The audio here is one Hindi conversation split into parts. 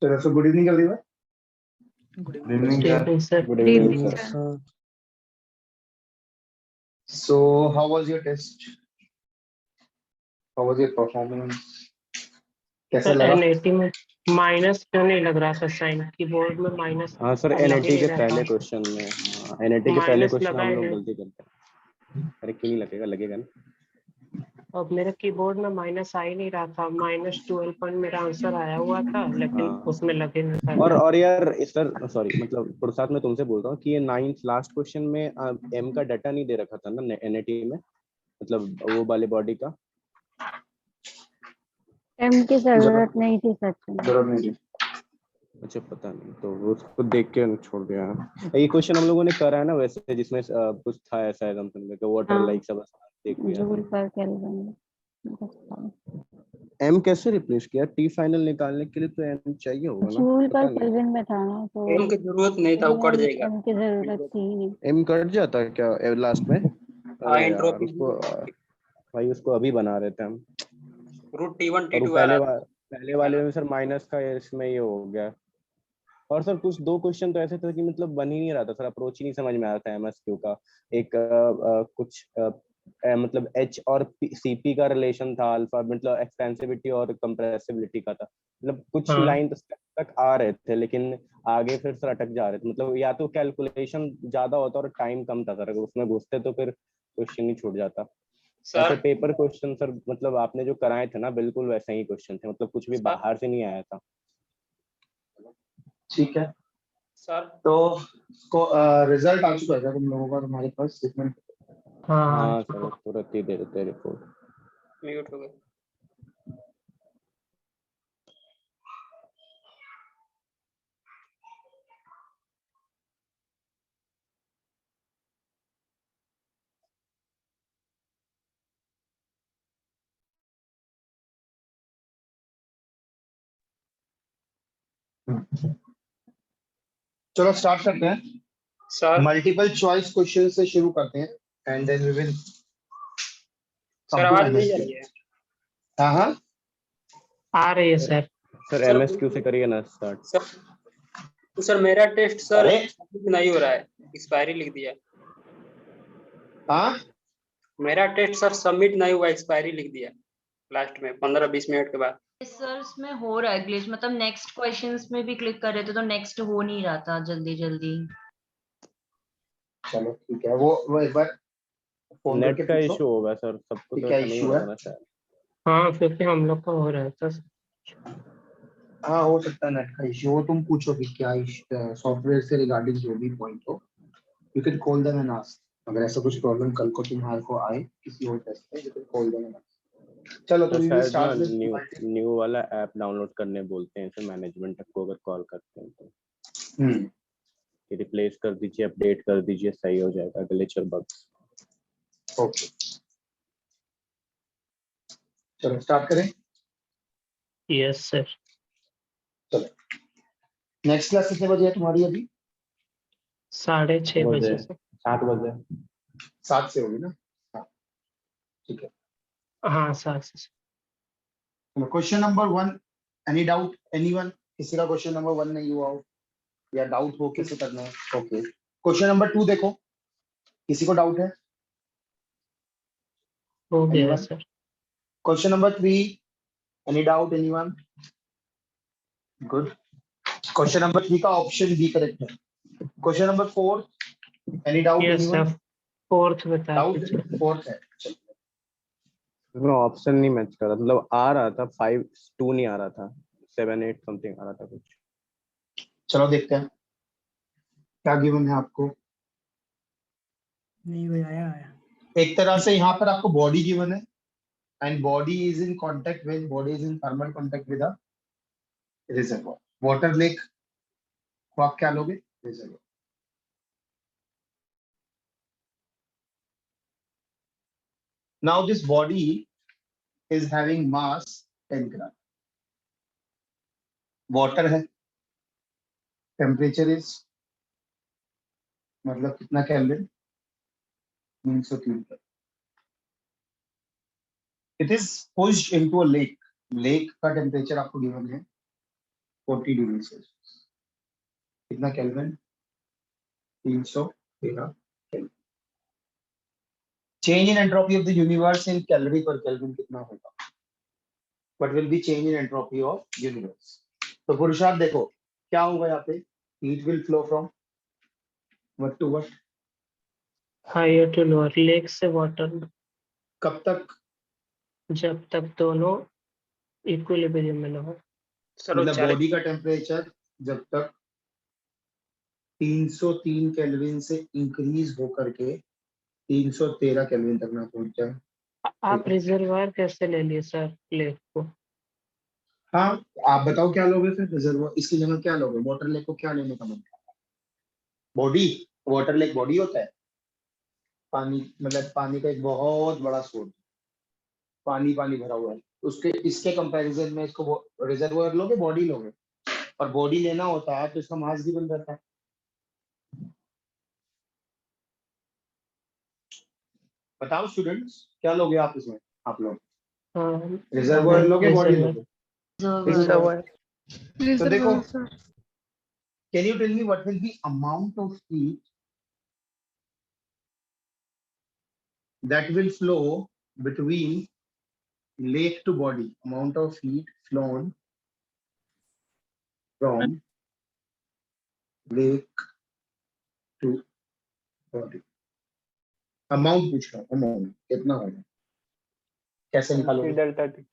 चलो sir, good evening everyone. Good Good evening, sir. sir. Good Good evening, evening, sir. sir. So how was your test? How was your performance? कैसा सर लगा? एनएटी में माइनस क्यों नहीं लग रहा था साइन कीबोर्ड में माइनस हाँ सर, लग ही एनएटी नहीं के रहा पहले था। क्वेश्चन में, हाँ एनएटी के पहले माइनस क्वेश्चन लगा हम ही लोग नहीं। गलती करते हैं। अरे क्यों नहीं लगेगा, लगेगा ना। अब मेरे कीबोर्ड में माइनस आ ही नहीं रहा था, -12 पॉइंट मेरा आंसर आया हुआ था, लेकिन हाँ। उसमें लगे नहीं था। और यार सर, सॉरी मतलब प्रसाद, मैं तुमसे बोल रहा हूँ कि ये 9th लास्ट क्वेश्चन में एम का डाटा नहीं दे रखा था ना एनएटी में, मतलब वो वाले बॉडी का। एम की जरूरत नहीं थी सच में। जरूरत नहीं थी। अच्छा पता नहीं, तो वो उसको देख के छोड़ दिया। ये क्वेश्चन हम लोगों ने करा है ना वैसे, जिसमें कुछ था ऐसा एग्जांपल में कि वाटर हाँ। लाइक सब देख लिया जूल था। पर केल्विन। एम कैसे रिप्लेस किया? टी फाइनल निकालने के लिए तो एम चाहिए होगा ना, जूल पता पर नहीं। केल्विन में था ना, तो एम की जरूरत नहीं था, वो कट जाएगा। एम की जरूरत थी ही नहीं। एम कट जाता है क्या लास्ट में? हाँ, अरे यार एंट्रोपी उसको, भाई उसको अभी बना रहे थे हम। रूट T1 और वो T2 आ रहा था। पहले वाले में सर माइनस का इसमें ये हो गया। और सर कुछ दो क्वेश्चन तो ऐसे थे कि मतलब बन ही नहीं रहा था सर, अप्रोच ही नहीं समझ में आ रहा था एमएसक्यू का। एक कुछ मतलब एच और सीपी का रिलेशन था, अल्फा मतलब एक्सपेंसिविटी और कंप्रेसिबिलिटी का था। मतलब कुछ हाँ। लाइन तक आ रहे थे, लेकिन आगे फिर सर अटक जा रहे थे। मतलब या तो कैलकुलेशन ज्यादा होता और टाइम कम था सर, अगर उसमें घुसते तो फिर क्वेश्चन ही छूट जाता। ऐसे सर पेपर क्वेश्चन सर, मतलब आपने जो कराए थे ना बिल्कुल वैसे ही क्वेश्चन थे, मतलब कुछ भी बाहर से नहीं आया था। ठीक है, सर तो रिजल्ट आ चुका है क्या तुम लोगों का तुम्हारे पास स्टेटमेंट? हाँ सर, तुरंत ही दे देते रिपोर्ट। म्यूट हो गए। चलो स्टार्ट करते हैं। सर मल्टीपल चॉइस क्वेश्चन से शुरू करते हैं and then we will sir आवाज नहीं आ रही है। हाँ हाँ, आ रही है सर। सर सर, एमएसक्यू से करिए ना स्टार्ट। सर मेरा टेस्ट सर अरे नहीं हो रहा है, एक्सपायरी लिख दिया। हाँ, मेरा टेस्ट सर सबमिट नहीं हुआ, एक्सपायरी लिख दिया लास्ट में 15-20 मिनट के बाद। सर इसमें हो रहा है ग्लिच, मतलब नेक्स्ट क्वेश्चंस में भी क्लिक कर रहे थे तो नेक्स्ट हो नहीं रहा था जल्दी जल्दी। चलो ठीक है, वो एक बार फोन नेट करके का पूछो इशू होगा सर, सबको कि तो क्या ऐसा नहीं इशू है। होगा ना शायद। हाँ, क्योंकि हम लोग का हो रहा था। हाँ हो सकता है नेट का इशू हो, तुम पूछो कि क्या सॉफ्टवेयर से रिगार्डिंग जो भी पॉइंट हो, you can call them and ask. अगर ऐसा कुछ प्रॉब्लम कल को तुम्हारे को आए किसी और टेस्ट में, you can call them and ask. चलो तो सर वी विल शायद ना स्टार्ट विद न्यू वाला ऐप डाउनलोड करने बोलते हैं सर मैनेजमेंट को, अगर कॉल करते हैं तो कि रिप्लेस कर दीजिए, अपडेट कर दीजिए, सही हो जाएगा ग्लिच और बग्स। ओके, चलो स्टार्ट करें। Yes sir. चलो, नेक्स्ट क्लास कितने बजे है तुम्हारी अभी? 6:30 बजे से। 7 बजे 7 से होगी ना? हाँ ठीक है। हाँ 7 से। Question number 1, any doubt anyone? किसी का क्वेश्चन नंबर 1 नहीं हुआ हो या डाउट हो कैसे करना है? ओके, क्वेश्चन नंबर 2 देखो, किसी को डाउट है? हो गया Anyone? Sir. Question number 3, any doubt anyone? Good. Question number 3 का ऑप्शन बी करेक्ट है। Question number 4, any doubt yes anyone? Sir, fourth बता डाउट दीजिए। 4th है। ऑप्शन नहीं मैच कर रहा, मतलब आ रहा था 5 2 नहीं आ रहा था, 7 8 समथिंग आ रहा था कुछ। चलो देखते हैं क्या गिवन है आपको। नहीं भाई, आया। एक तरह से यहाँ पर आपको बॉडी गिवन है and body is in contact with, body is in thermal contact with a reservoir. Water lake को आप क्या लोगे? Reservoir. Now this body is having mass 10 gram. Water है, टेम्परेचर इज मतलब कितना kelvin? 303। It is pushed into a lake. Lake का टेम्परेचर आपको गिवन है 40 डिग्री सेल्सियस। कितना kelvin? 313 kelvin. Change in entropy of the universe in calorie पर केल्विन कितना होगा? What will be change in entropy of universe? तो पुरुषार्थ देखो क्या होगा यहाँ पे, heat will flow from what to what, higher to lower, lake से वाटर, कब तक? जब तक दोनों इक्विलिब्रियम में ना हो। सर वो मतलब 40 बॉडी का टेम्परेचर जब तक 303 केल्विन से इंक्रीज होकर के 313 केल्विन तक ना पहुंच जाए। आप रिजर्वायर कैसे ले लिए सर लेक को? हाँ, आप बताओ क्या लोगे फिर रिजर्व, इसकी जगह क्या लोगे? वाटर लेक को क्या लेने का मन करता है? बॉडी, वाटर लेक बॉडी होता है, पानी मतलब पानी का एक बहुत बड़ा सोर्स, पानी पानी भरा हुआ है, उसके इसके कंपैरिजन में इसको रिजर्वायर लोगे, बॉडी लोगे? और बॉडी लेना होता है तो इसका मास भी बन जाता है। बताओ स्टूडेंट्स क्या लोगे आप इसमें? आप लोग हाँ, रिजर्वायर लोगे, बॉडी रिजर्वायर। लोगे? रिजर्वायर। तो देखो, can you tell me what will be amount of heat that will flow between lake to body, amount of heat flown from lake to body. Amount पूछ रहा हूँ, अमाउंट कितना होगा, कैसे निकालोगे? Delta T. m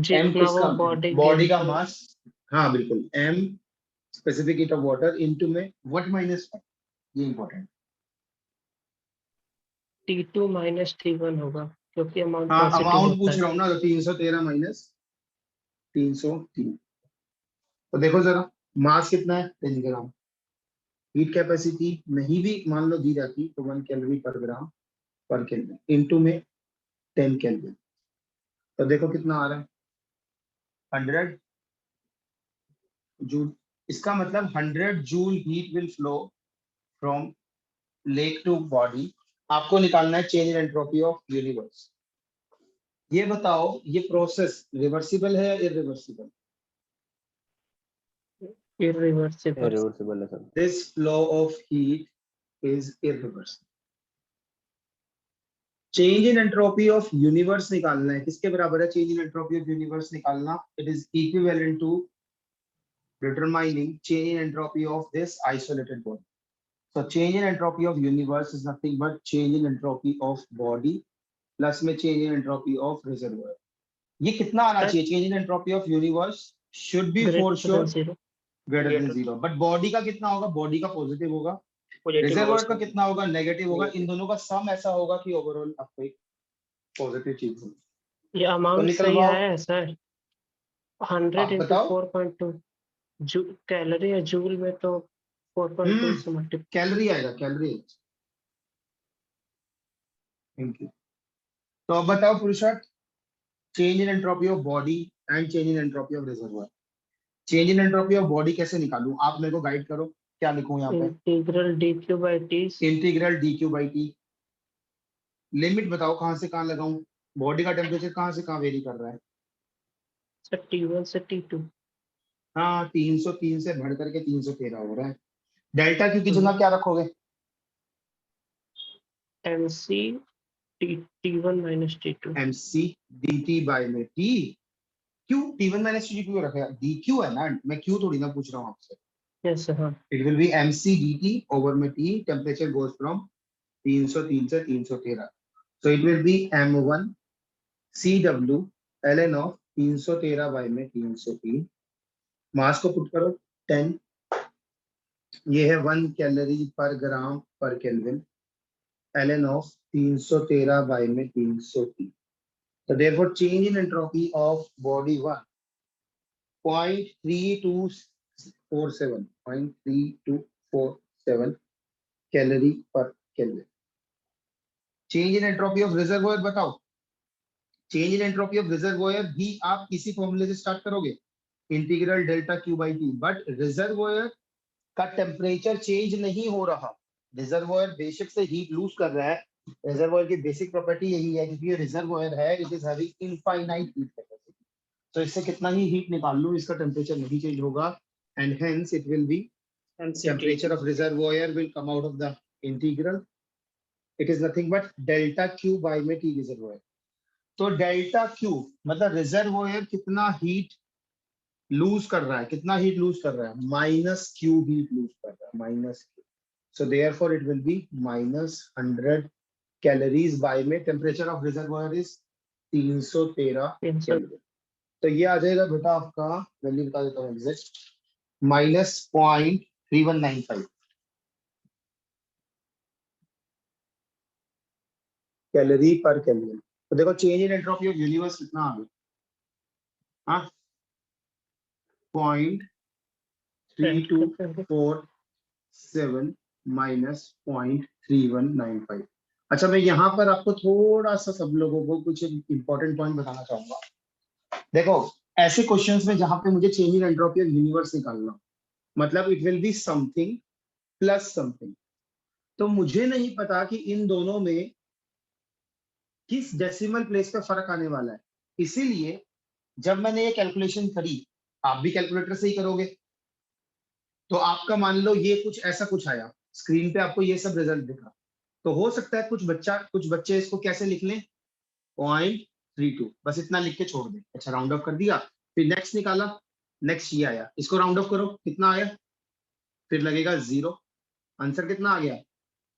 जितना किसका? वो बॉडी का मास, हाँ बिल्कुल, m specific heat of water into में व्हाट माइनस, ये इंपॉर्टेंट। T2 माइनस T1 होगा क्योंकि अमाउंट हाँ पॉजिटिव अमाउंट होता पूछ है। रहा हूँ ना, तो 313 माइनस 303। तो देखो जरा मास कितना है, 10 ग्राम। हीट कैपेसिटी नहीं भी मान लो दी जाती तो 1 कैलोरी पर ग्राम पर केल्विन इनटू में 10 केल्विन, तो देखो कितना आ रहा है, 100 जूल। इसका मतलब 100 joule heat will flow from lake to body. आपको निकालना है change in entropy of universe. ये बताओ ये प्रोसेस रिवर्सिबल है या इरिवर्सिबल? इरिवर्सिबल। रिवर्सिबल है sir. This flow of heat is irreversible. Change in entropy of universe निकालना है, किसके बराबर है change in entropy of universe निकालना? It is equivalent to determining change in entropy of this isolated body. So change in entropy of universe is nothing but change in entropy of body plus में change in entropy of reservoir. ये कितना आना चाहिए? change in entropy of universe should be for sure greater than zero. But body का कितना होगा? body का पॉजिटिव होगा, reservoir का कितना होगा? नेगेटिव होगा। इन दोनों का सम ऐसा होगा कि ओवरऑल आपको एक पॉजिटिव चीज होगी। ये अमाउंट निकल सही पाओ। आया है सर। 100 आप into बताओ। 4.2 कैलोरी है, जूल में तो 4.2 से मल्टीप्लाई। कैलोरी आएगा, कैलोरी। Thank you. तो अब बताओ पुरुषार्थ, change in entropy of body and change in entropy of reservoir. Change in entropy of body कैसे निकालूं? आप मेरे को गाइड करो, क्या लिखूं यहाँ पे? Integral dq by t। Integral dq by t। Limit बताओ कहां से कहां लगाऊं? बॉडी का टेम्परेचर कहां से कहां वेरी कर रहा है? सर T1 से T2। हाँ 303 से बढ़ करके 313 हो रहा है। डेल्टा क्यू की जगह क्या रखोगे? mc T1 minus T2। mc dt by में t, क्यों t1 माइनस t2 क्यों रखा है? dq है ना, मैं क्यों थोड़ी ना पूछ रहा हूँ आपसे। यस हाँ। It will be mc dt over में t, टेम्परेचर गोज फ्रॉम 303 से 313, so it will be m1 cw ln of 313 by में 303। मास को पुट करो 10, ये है 1 कैलोरी पर ग्राम पर केल्विन, ln of 313 by में 303। So therefore change in entropy of body 1 0.3247 calorie पर kelvin. Change in entropy of reservoir बताओ। Change in entropy of reservoir भी आप इसी फॉर्मूले से स्टार्ट करोगे, integral delta Q by T. But reservoir का टेम्परेचर चेंज नहीं हो रहा, रिजर्वायर बेशक से हीट लूज कर रहा है। रिजर्वायर की बेसिक प्रॉपर्टी यही है, क्योंकि ये रिजर्वायर है, it is having infinite heat capacity. तो इससे कितना ही हीट निकाल लो, इसका टेम्परेचर नहीं चेंज होगा, and hence it will be temperature of reservoir will come out of the integral. It is nothing but delta Q by में T reservoir. तो डेल्टा Q मतलब रिजर्वोयर कितना हीट लूज कर रहा है, कितना हीट लूज कर रहा है, माइनस Q हीट लूज कर रहा है, minus Q. So therefore it will be minus 100 calories by में temperature of reservoir is 313 kelvin. तो ये आ जाएगा बेटा आपका, वैल्यू बता देता हूँ एग्जैक्ट, माइनस 0.3195 कैलोरी पर केल्विन. तो देखो change in entropy of universe कितना आ गया, हाँ 0.3247 माइनस 0.3195. अच्छा मैं यहाँ पर आपको थोड़ा सा सब लोगों को कुछ इंपॉर्टेंट पॉइंट बताना चाहूंगा. देखो ऐसे क्वेश्चंस में जहां पे मुझे change in entropy of universe निकालना, मतलब it will be something plus something, तो मुझे नहीं पता कि इन दोनों में किस डेसिमल प्लेस पे फर्क आने वाला है. इसीलिए जब मैंने ये कैलकुलेशन करी, आप भी कैलकुलेटर से ही करोगे, तो आपका मान लो ये कुछ ऐसा कुछ आया, स्क्रीन पे आपको ये सब रिजल्ट दिखा, तो हो सकता है कुछ बच्चे इसको कैसे लिख लें, 0.32, बस इतना लिख के छोड़ दें. अच्छा राउंड ऑफ कर दिया, फिर नेक्स्ट निकाला, नेक्स्ट ये आया, इसको राउंड ऑफ करो, कितना आया, फिर लगेगा 0. आंसर कितना आ गया,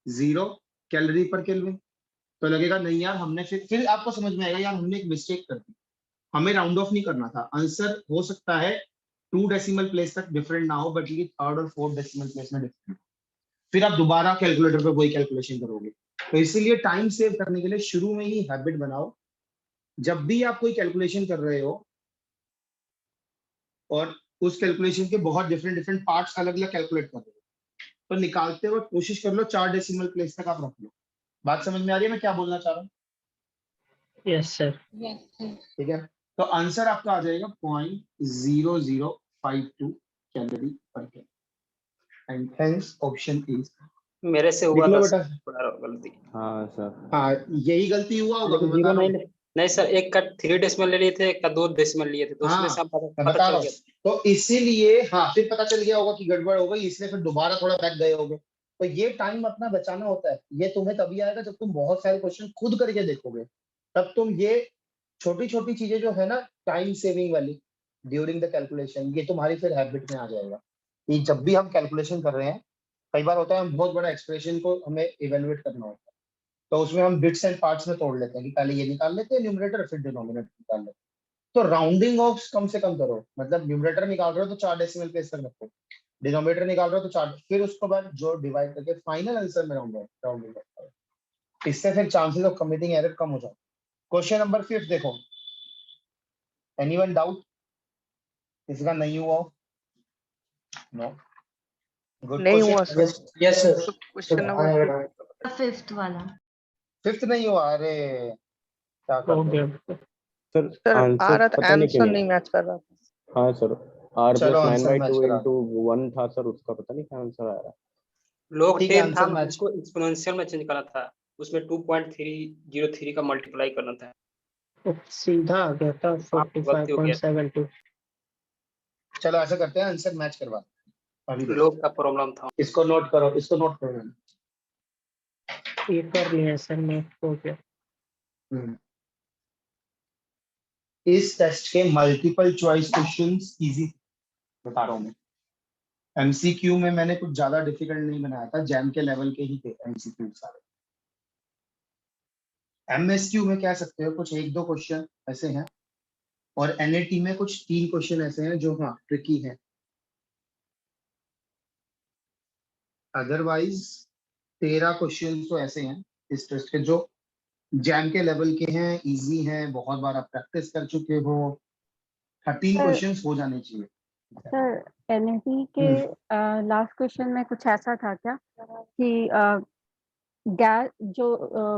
0 कैलोरी पर केल्विन. तो लगेगा नहीं यार हमने फिर आपको समझ में आएगा यार हमने एक मिस्टेक कर दी, हमें राउंड ऑफ नहीं करना था. आंसर हो सकता है 2 डेसिमल प्लेस तक डिफरेंट ना हो, बट ये 3rd और 4th डेसिमल प्लेस में डिफरेंट. फिर आप दोबारा कैलकुलेटर पे वही कैलकुलेशन करोगे. तो इसीलिए टाइम सेव करने के लिए शुरू में ही हैबिट बनाओ, जब भी आप कोई कैलकुलेशन कर रहे हो और उस कैलकुलेशन के बहुत डिफरेंट पार्ट्स अलग अलग कैलकुलेट कर रहे हो, तो निकालते वक्त कोशिश कर लो 4 डेसिमल प्लेस तक आप रख लो. बात समझ में आ रही है मैं क्या बोलना चाह रहा हूँ? Yes sir. ठीक है, तो आंसर आपका आ जाएगा 0.0052 कैलोरी पर kelvin, and hence option is. मेरे से हुआ लिख लो था बेटा. थोड़ा गलती. हाँ सर. हाँ यही गलती हुआ होगा, मैं लेकिन बता जीरो रहा नहीं हूँ. नहीं सर, एक का 3 डेसिमल ले लिए थे, एक का 2 डेसिमल लिए थे, तो उसमें हाँ से हम मैं पता बता चल रहा हूँ. गया. तो इसीलिए हाँ फिर पता चल गया होगा कि गड़बड़ हो गई, इसलिए फिर दोबारा थोड़ा बैक गए होगे. तो ये टाइम अपना बचाना होता है, ये तुम्हें तभी आएगा जब तुम बहुत सारे क्वेश्चन खुद करके देखोगे, तब तुम ये छोटी छोटी चीजें जो है ना टाइम सेविंग वाली ड्यूरिंग द कैलकुलेशन, ये तुम्हारी फिर हैबिट में आ जाएगा कि जब भी हम कैलकुलेशन कर रहे हैं, कई बार होता है हम बहुत बड़ा एक्सप्रेशन को हमें इवेलुएट करना होता है, तो उसमें हम बिट्स एंड पार्ट्स में तोड़ लेते हैं कि पहले ये निकाल लेते हैं न्यूमरेटर, फिर डिनोमिनेटर निकाल लेते हैं. तो राउंडिंग ऑफ कम से कम करो, मतलब न्यूमरेटर निकाल रहे हो तो 4 डेसिमल प्लेस तक रखो, डिनोमिनेटर निकाल रहे हो तो 4, फिर उसके बाद जो डिवाइड करके फाइनल आंसर में राउंडिंग करो. इससे फिर चांसेस ऑफ कमिटिंग एरर कम हो जाए. क्वेश्चन नंबर 5 देखो, एनीवन डाउट, इसका नहीं हुआ? No, good. नहीं हुआ question sir. Yes sir. Question number 5th वाला. 5th नहीं हुआ, अरे क्या हो कर रहे गया. हो? सर सर आ आंसर रहा था, पता नहीं क्यों आंसर नहीं. नहीं मैच कर रहा था. हाँ सर, r चलो + आंसर मैच 9/2 करा. into 1 था सर, उसका पता नहीं क्या आंसर आया. लोग ठीक है, 10 था, आंसर मैच. उसको एक्सपोनेंशियल में चेंज करा था, उसमें 2.303 का मल्टीप्लाई करना था. सीधा आ गया था गलती हो गया. 45.72. चलो ऐसा करते हैं, आंसर मैच करवा अभी देखो. लोग का प्रॉब्लम था. इसको नोट करो, इसको नोट करो. ये कर लिया सर, मैं हो गया. इस टेस्ट के मल्टीपल चॉइस क्वेश्चंस इजी बता रहा हूँ मैं. एमसीक्यू में मैंने कुछ ज्यादा डिफिकल्ट नहीं बनाया था, जैम के लेवल के ही थे एमसीक्यू सारे. एमएसक्यू में कह सकते हो कुछ 1-2 क्वेश्चन ऐसे हैं, और एनएटी में कुछ 3 क्वेश्चन ऐसे हैं जो हाँ ट्रिकी हैं. अदरवाइज 13 क्वेश्चन तो ऐसे हैं इस टेस्ट के जो जैम के लेवल के हैं, इजी हैं, बहुत बार आप प्रैक्टिस कर चुके हो. 13 सर- क्वेश्चंस हो जाने चाहिए. सर एनएटी के लास्ट क्वेश्चन में कुछ ऐसा था क्या कि गैस जो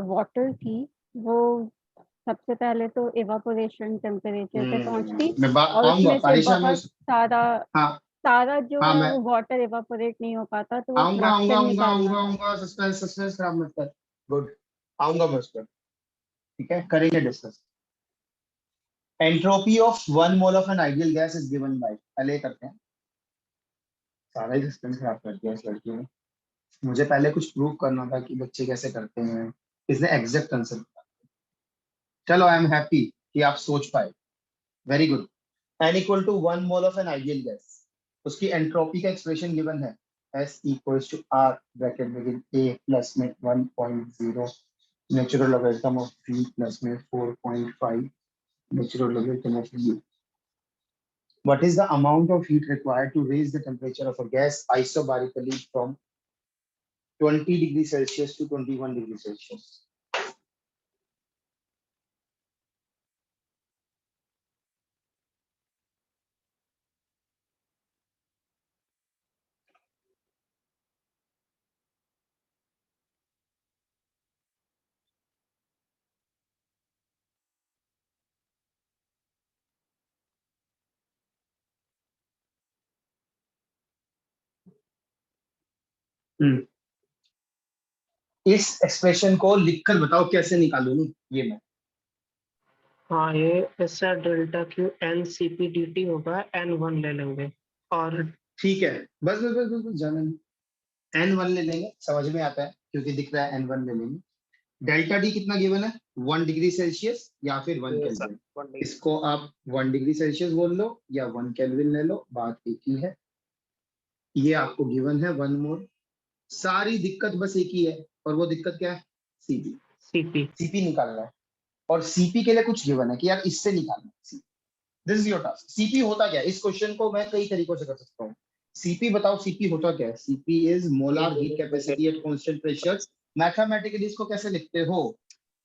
वाटर थी वो सबसे पहले तो इवापोरेशन टेम्परेचर पे पहुंचती, मैं बात और आऊंगा उसमें से परेशान बहुत सारा हाँ सारा जो हाँ है मैं वो वाटर इवापोरेट नहीं हो पाता, तो वो आऊंगा आऊंगा फ्रैक्शन आऊंगा निकालना आऊंगा था. आऊंगा. सस्पेंस खराब मत कर. गुड, आऊंगा मैं उस पर. ठीक है, करेंगे discuss. Entropy of 1 mole of an ideal gas is given by, पहले करते हैं, सारा ही सिस्टम खराब कर दिया इस लड़की ने। मुझे पहले कुछ प्रूव करना था कि बच्चे कैसे करते हैं, इसने एग्जैक्ट आंसर दिया। चलो आई एम हैप्पी कि आप सोच पाए, very good. n equal to 1 mole of an ideal gas, उसकी एंट्रोपी का एक्सप्रेशन गिवन है, S equals to R bracket में A प्लस में 1.0 natural logarithm of V plus में 4.5 natural logarithm of U. What is the amount of heat required to raise the temperature of a gas isobarically from 20 degrees Celsius to 21 degrees Celsius? इस एक्सप्रेशन को लिखकर बताओ कैसे निकालूं ये मैं। हाँ, ये इससे delta Q N C P D T होगा, N1 ले लेंगे और ठीक है, बस बस बस बस, बस जाना नहीं, N1 ले लेंगे, समझ में आता है क्योंकि दिख रहा है N1 ले लेंगे। डेल्टा डी कितना गिवन है, 1 डिग्री सेल्सियस या फिर 1 केल्विन। इसको आप 1 डिग्री सेल्सियस बोल लो या 1 केल्विन ले लो, बात एक ही है। ये आपको गिवन है 1 मोल। सारी दिक्कत बस एक ही है, और वो दिक्कत क्या है, सीपी। सीपी। सीपी निकालना है, और सीपी के लिए कुछ गिवन है कि यार इससे निकालना है। This is your task. CP होता क्या है, इस क्वेश्चन को मैं कई तरीकों से कर सकता हूँ। सीपी बताओ, सीपी होता क्या है? CP is molar heat capacity eight constant pressure. Mathematically इसको कैसे लिखते हो,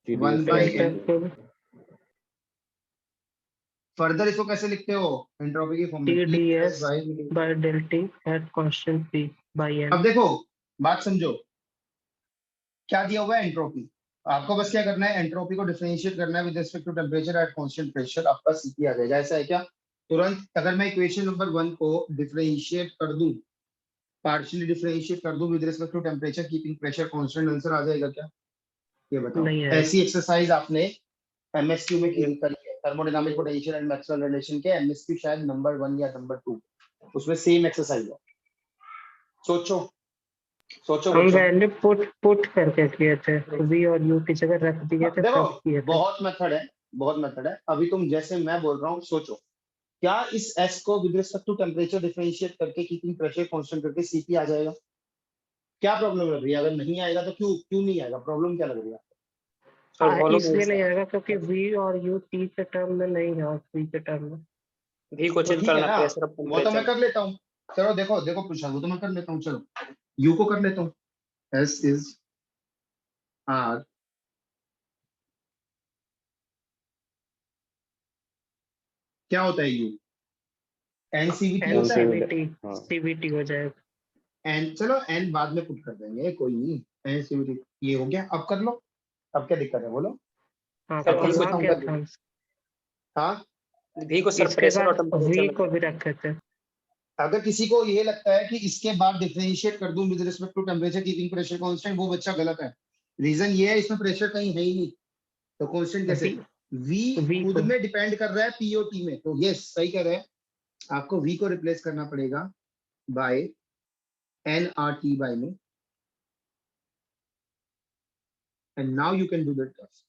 1 बाय n। फर्दर इसको कैसे लिखते हो, एंट्रोपी की फॉर्म में, TdS by del T at constant P by N। अब देखो बात समझो, क्या दिया हुआ है, एंट्रोपी। आपको बस क्या करना है, एंट्रोपी को डिफरेंशिएट करना है with respect to temperature at constant pressure, आपका सीपी आ जाएगा। ऐसा है क्या? तुरंत अगर मैं इक्वेशन नंबर 1 को डिफरेंशिएट कर दूं, पार्शियली डिफरेंशिएट कर दूं with respect to temperature keeping pressure constant, answer आ जाएगा क्या? ये बताओ। ऐसी एक्सरसाइज आपने एमएसक्यू में की करी है, thermodynamic potential and Maxwell relation के एमएसक्यू शायद नंबर 1 या नंबर 2, उसमें सेम एक्सरसाइज है। सोचो सोचो हम बच्चों। वैल्यू पुट करके किए थे, v और u की जगह रख दिए थे, देखो तब किए थे। बहुत मेथड है, बहुत मेथड है। अभी तुम जैसे मैं बोल रहा हूँ सोचो, क्या इस S को with respect to temperature differentiate करके कीपिंग प्रेशर कांस्टेंट करके सीपी आ जाएगा? क्या प्रॉब्लम लग रही है? अगर नहीं आएगा तो क्यों नहीं आएगा, प्रॉब्लम क्या लग रही है? इसलिए नहीं आएगा क्योंकि v और u t के टर्म में नहीं है और v के टर्म में। भी को चेंज ठीक है करना ना, प्रेशर वो तो मैं कर लेता हूँ। चलो देखो देखो पूछा, वो तो मैं कर लेता हूँ। चलो यू को कर लेता हूँ, S इज R क्या होता है यू, NCVT होता है। CVT हो जाएगा। एन चलो एन बाद में पुट कर देंगे, कोई नहीं। NCVT ये हो गया, अब कर लो। अब क्या दिक्कत है बोलो। हाँ, अब तो कर आ गया था। हाँ, भी को सर इसके प्रेशर और बाद टेंपरेचर v में को भी रखे थे। अगर किसी को ये लगता है कि इसके बाद डिफरेंशिएट कर दूं with respect to temperature keeping pressure constant, वो बच्चा गलत है। रीजन ये है इसमें प्रेशर कहीं है ही नहीं, तो कांस्टेंट कैसे? v खुद में डिपेंड कर रहा है P और T में, तो यस सही कह रहे हैं। आपको v को रिप्लेस करना पड़ेगा बाय nRT बाय में, and now you can do that task.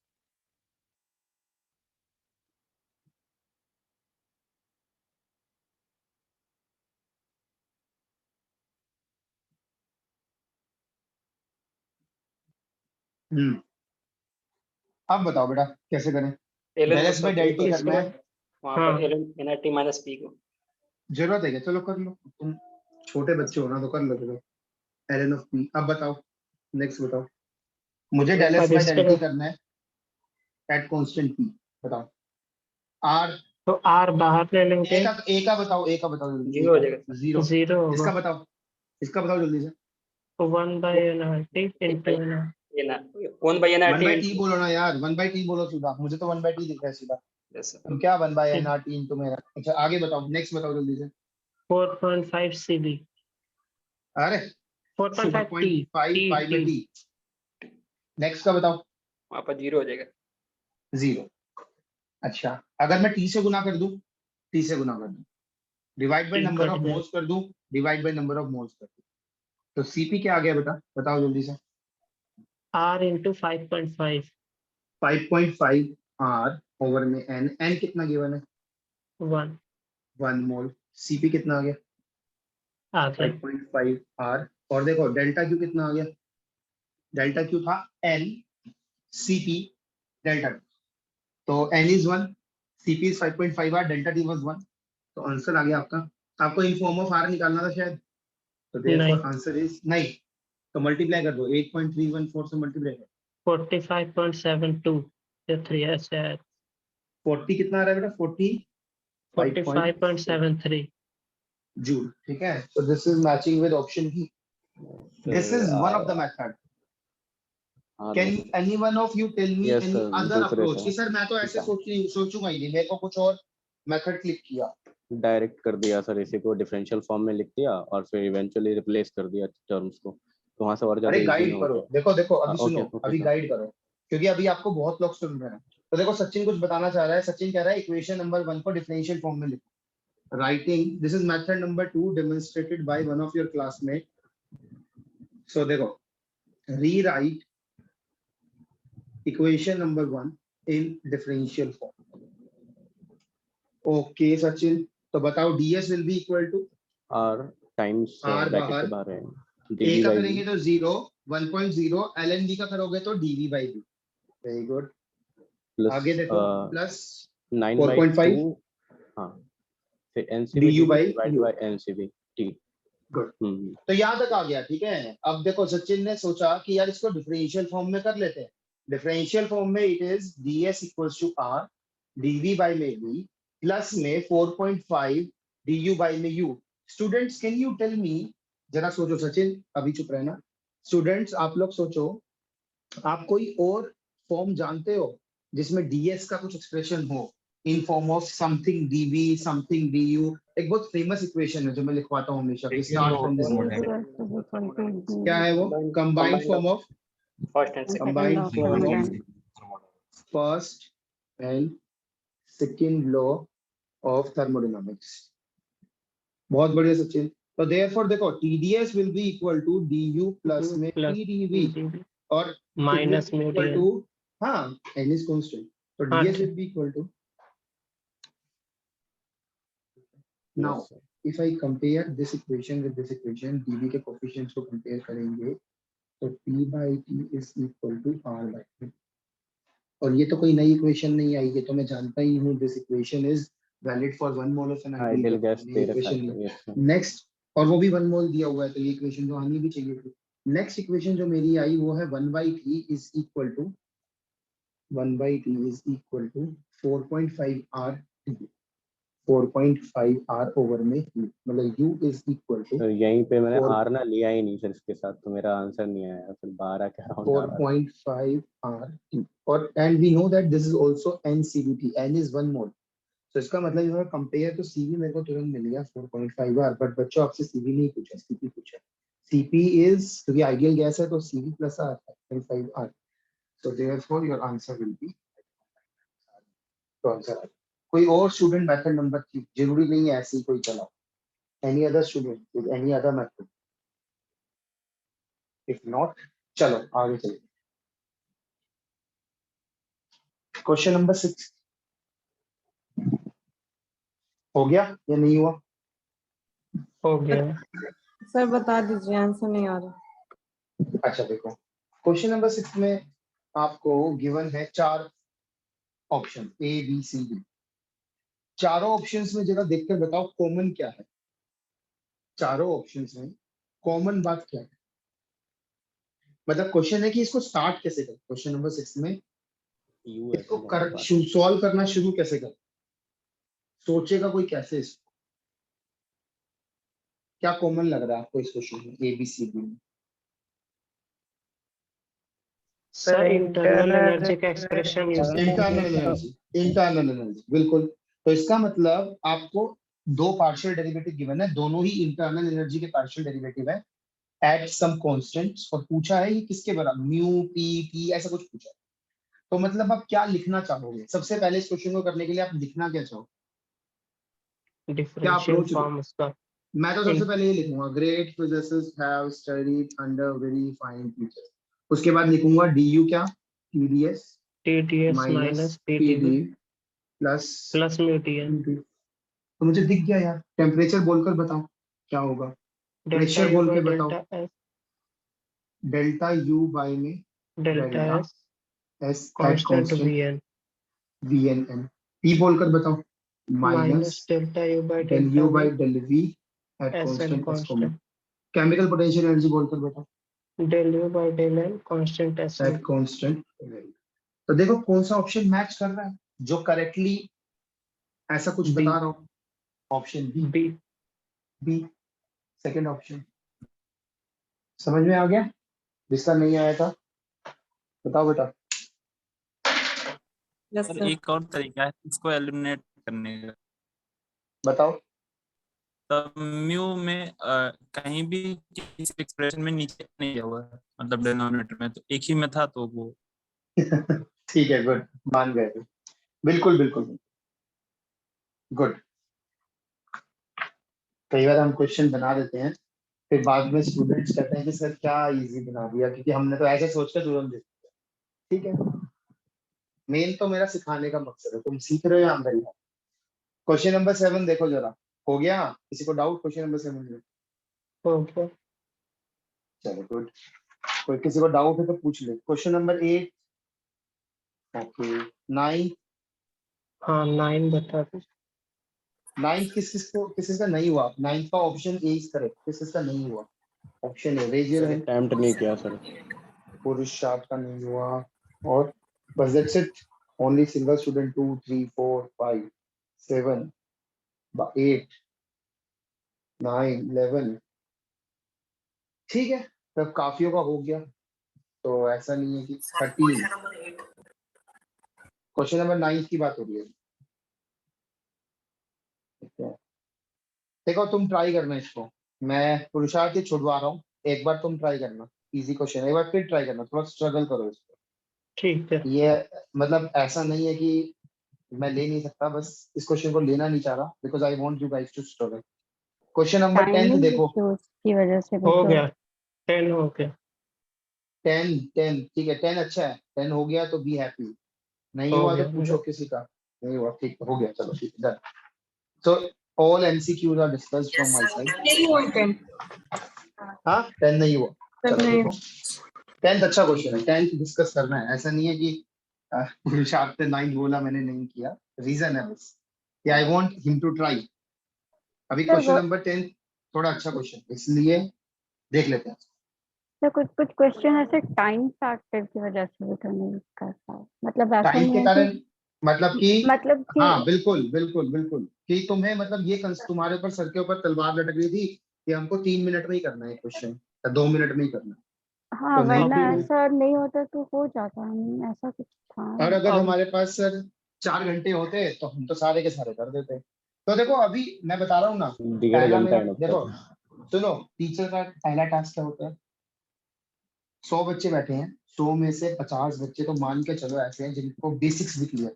अब बताओ बेटा कैसे करें। LN del S by del T करना है, वहां पर एलएन एनआरटी माइनस पी को जरूरत है क्या? चलो कर लो, तुम छोटे बच्चे हो ना, तो कर लो चलो। ln of p। अब बताओ नेक्स्ट बताओ, मुझे del S by del T करना है एट कांस्टेंट p। बताओ r, तो r बाहर ले लेंगे, a का बताओ, a का बताओ जल्दी। जीरो हो जाएगा। जीरो। जीरो इसका होगा। बताओ, इसका बताओ जल्दी से। तो 1 by nRT into n। ये ना 1 बाय 1 एनआरटी बाय t बोलो ना यार, 1 बाय t बोलो सीधा, मुझे तो 1 बाय t दिख रहा है सीधा। यस तुम क्या 1 बाय nRT इनटू मेरा। अच्छा आगे बताओ, नेक्स्ट बताओ जल्दी से। 4.5 cv। अरे 4.5 t 4.5 में t। नेक्स्ट का बताओ। वहां पर जीरो हो जाएगा। जीरो। अच्छा, अगर मैं टी से गुना कर दूं, टी से गुना कर दूं, divide by T number cut off गया। मोल्स कर दूं, divide by number of moles कर दूं, तो सीपी क्या आ गया बेटा, बताओ जल्दी से। R into 5.5 5.5 आर ओवर में एन, एन कितना गिवन है, 1 1 मोल, सीपी कितना आ गया, आ गया 5.5 आर, और देखो डेल्टा क्यू कितना आ गया, डेल्टा क्यू था एन सीपी डेल्टा, तो N is 1, CP is 5.5 R, delta T was 1, तो आंसर आ गया आपका। आपको इन फॉर्म ऑफ आर निकालना था शायद, तो देयरफॉर नहीं आंसर इज नहीं, तो मल्टीप्लाई कर दो, 8.314 से मल्टीप्लाई कर, 45.72 या 3 ऐसे है 40 कितना आ रहा है बेटा, 45 45.73 जूल, ठीक है, तो this is matching with option B, this is one of the method. Can any one of you tell me Yes, any sir, other दूसरे अप्रोच से। कि सर मैं तो ऐसे सोचूंगा ही नहीं, मेरे को कुछ और मेथड क्लिक किया, डायरेक्ट कर दिया सर, इसी को डिफरेंशियल फॉर्म में लिख दिया और फिर इवेंचुअली रिप्लेस कर दिया टर्म्स को, तो वहां से और ज्यादा अरे इजी गाइड हो करो, गया। देखो देखो अभी ओके सुनो, ओके अभी सर। गाइड करो, क्योंकि अभी आपको बहुत लोग सुन रहे हैं, तो देखो सचिन कुछ बताना चाह रहा है, सचिन कह रहा है इक्वेशन नंबर 1 को डिफरेंशियल फॉर्म में लिखो, writing this is method number 2 demonstrated by one of your classmate, so देखो rewrite equation number 1 in differential form, okay Sachin, तो बताओ ds will be equal to R times r bracket बाहर, के बाहर है a dv का by करेंगे v तो 0, 1.0, ln b का करोगे तो dv by v, very good, plus आगे देखो प्लस 9/2, 4.5 हाँ, फिर NCV du by divide u, by NCV T. Good, तो यहाँ तक आ गया, ठीक है। अब देखो सचिन ने सोचा कि यार इसको डिफरेंशियल फॉर्म में कर लेते हैं, डिफरेंशियल फॉर्म में it is ds equals to r dv by में v प्लस में 4.5 du by में u। Students can you tell me, जरा सोचो, सचिन अभी चुप रहना, स्टूडेंट्स आप लोग सोचो, आप कोई और फॉर्म जानते हो जिसमें ds का कुछ एक्सप्रेशन हो इन form of something dv something du, एक बहुत फेमस इक्वेशन है जो मैं लिखवाता हूँ हमेशा कि स्टार्ट फ्रॉम दिस, क्या है वो, combined form of, first and combined form of thermodynamics. First and second law of thermodynamics, बहुत बढ़िया सचिन, तो देयरफॉर देखो TdS will be equal to du plus में प्लस TdV और माइनस में इक्वल टू, हाँ n इज कांस्टेंट, तो हाँ, ds ठीक। will be equal to, now if I compare this equation with this equation, dv के coefficients को compare करेंगे तो p by t is equal to r by t, और ये तो कोई नई इक्वेशन नहीं आई, ये तो मैं जानता ही हूँ, this equation is valid for 1 mole of an ideal ideal gas दे रखा है इक्वेशन। Yes sir. नेक्स्ट, और वो भी 1 मोल दिया हुआ है, तो ये इक्वेशन तो आनी भी चाहिए थी। नेक्स्ट इक्वेशन जो मेरी आई वो है 1 by t is equal to 1 by t is equal to 4.5 r, 4.5 r over में u, मतलब u is equal to तो यहीं पे मैंने 4 आर ना लिया ही नहीं सर इसके साथ, तो मेरा आंसर नहीं आया, फिर 12 के अराउंड आ रहा है। 4.5 r t, और and we know that this is also NCVT, n is 1 mole, तो इसका मतलब अगर कंपेयर तो CV मेरे को तुरंत मिल गया 4.5 r, बट बच्चों आपसे CV नहीं पूछा, CP पूछा, CP इज, क्योंकि आइडियल गैस है तो CV plus r 5.5 r, so therefore your answer will be, तो आंसर कोई और स्टूडेंट मेथड नंबर 3, जरूरी नहीं है ऐसे ही कोई चलाओ, any other student with any other method, if not चलो आगे चलिए, क्वेश्चन नंबर 6 हो गया या नहीं हुआ, हो गया। सर बता दीजिए, आंसर नहीं आ रहा। अच्छा देखो क्वेश्चन नंबर 6 में आपको गिवन है 4 option A B C D, चारों ऑप्शंस में जरा देखकर बताओ कॉमन क्या है, चारों ऑप्शंस में कॉमन बात क्या है, मतलब क्वेश्चन है कि इसको स्टार्ट कैसे करें, क्वेश्चन नंबर 6 में इसको कर सॉल्व करना शुरू कैसे करें, सोचेगा कोई कैसे, इसको क्या कॉमन लग रहा है आपको इस क्वेश्चन में A B C D में, सर इंटरनल एनर्जी का एक्सप्रेशन यूज इंटरनल एनर्जी बिल्कुल, तो इसका मतलब आपको 2 पार्शियल डेरिवेटिव गिवन है, दोनों ही इंटरनल एनर्जी के पार्शियल डेरिवेटिव है एट सम कांस्टेंट्स, और पूछा है ये किसके बराबर, म्यू पी टी ऐसा कुछ पूछा है, तो मतलब आप क्या लिखना चाहोगे? सबसे पहले इस क्वेश्चन को करने के लिए आप लिखना क्या चाहो? डिफरेंशियल approach दो? फॉर्म उसका मैं तो सबसे पहले ये लिखूंगा, great physicist have studied under very fine teachers. उसके बाद लिखूंगा du क्या, TDS TDS minus minus PD PDB plus plus म्यूटियन तो मुझे दिख गया यार। टेम्परेचर बोलकर बताओ क्या होगा, डेल्टा प्रेशर यू बोल बाई के बताओ। Delta S delta U by में delta delta S S at constant constant VN VNN। P बोलकर बताओ, minus minus delta U by del delta U V by del V at SN constant S comma. Constant chemical potential energy बोलकर बताओ, del U by del N constant SN at constant. तो देखो कौन सा ऑप्शन मैच कर रहा है, जो करेक्टली ऐसा कुछ B बता रहा हूँ। Option B, B B second option. समझ में आ गया? जिसका नहीं आया था बताओ बेटा। Yes sir sir. एक और तरीका है इसको एलिमिनेट करने का। बताओ। तब म्यू में कहीं भी किसी एक्सप्रेशन में नीचे नहीं गया हुआ है, मतलब डिनोमिनेटर में, तो एक ही में था तो वो ठीक है, गुड, मान गए थे। बिल्कुल बिल्कुल गुड। कई बार हम क्वेश्चन बना देते हैं, फिर बाद में स्टूडेंट्स कहते हैं कि सर क्या इजी बना दिया, क्योंकि हमने तो ऐसे सोच कर तुरंत दे दिया। ठीक है, मेन तो मेरा सिखाने का मकसद है, तुम सीख रहे हो या अंदर ही। क्वेश्चन नंबर 7 देखो जरा, हो गया? किसी को डाउट क्वेश्चन नंबर 7 में? ओके चलो गुड। कोई किसी को डाउट है तो पूछ ले। Question number 8, okay 9। हाँ 9 बता दो 9 किस का नहीं हुआ? 9 का ऑप्शन ए इज करेक्ट। किस का नहीं हुआ? Option A, raise your sir hand. Attempt नहीं किया सर। पुरुषार्थ का नहीं हुआ, और बस that's it. Only single student 2 3 4 5 7 8 9 11। ठीक है, तब काफियों का हो गया, तो ऐसा नहीं है कि 13। क्वेश्चन नंबर 9 की बात हो रही है। ठीक है, देखो तुम ट्राई करना इसको, मैं पुरुषार्थ ही छुड़वा रहा हूँ। एक बार तुम ट्राई करना, इजी क्वेश्चन, एक बार फिर ट्राई करना, थोड़ा स्ट्रगल करो इसको। ठीक है ये मतलब ऐसा नहीं है कि मैं ले नहीं सकता, बस इस क्वेश्चन को लेना नहीं चाह रहा, because I want you guys to struggle. Question number 10 timing देखो। इश्यूज की वजह से भी हो तो। गया 10 हो गया 10 ठीक है, 10 अच्छा है, 10 हो गया तो बी हैप्पी। नहीं हो हुआ तो गया मेरा पूछो किसी का। नहीं हुआ, ठीक है, हो गया, चलो ठीक है, done. So all MCQs are discussed from my side. नहीं हुआ 10 हाँ 10 नहीं हुआ, सर चलो नहीं। देखो 10th अच्छा क्वेश्चन है, 10th डिस्कस करना है। ऐसा नहीं है कि पुरुषार्थ ने 9 बोला मैंने नहीं किया, रीजन है बस कि I want him to try. अभी सर क्वेश्चन वो नंबर 10 थोड़ा अच्छा क्वेश्चन, इसलिए देख लेते हैं। सर कुछ कुछ क्वेश्चन ऐसे टाइम फैक्टर की वजह से भी तो नहीं कर पाए, मतलब ऐसा टाइम नहीं के है कि कारण, मतलब कि मतलब कि हाँ बिल्कुल बिल्कुल बिल्कुल, कि तुम्हें मतलब ये तुम्हारे ऊपर, सर के ऊपर तलवार लटक रही थी कि हमको 3 मिनट में ही करना है क्वेश्चन, या 2 मिनट में ही करना है, हाँ, तो नहीं वरना किया। ऐसा नहीं होता तो हो जाता, हम ऐसा कुछ था और नहीं। अगर अब हमारे पास सर 4 घंटे होते तो हम तो सारे के सारे कर देते। तो देखो अभी मैं बता रहा हूँ ना, डेढ़ पहला घंटा मेरा इनफ देखो, था। सुनो, टीचर का पहला टास्क क्या होता है? 100 बच्चे बैठे हैं, 100 में से 50 बच्चे तो मान के चलो ऐसे हैं जिनको बेसिक्स भी क्लियर।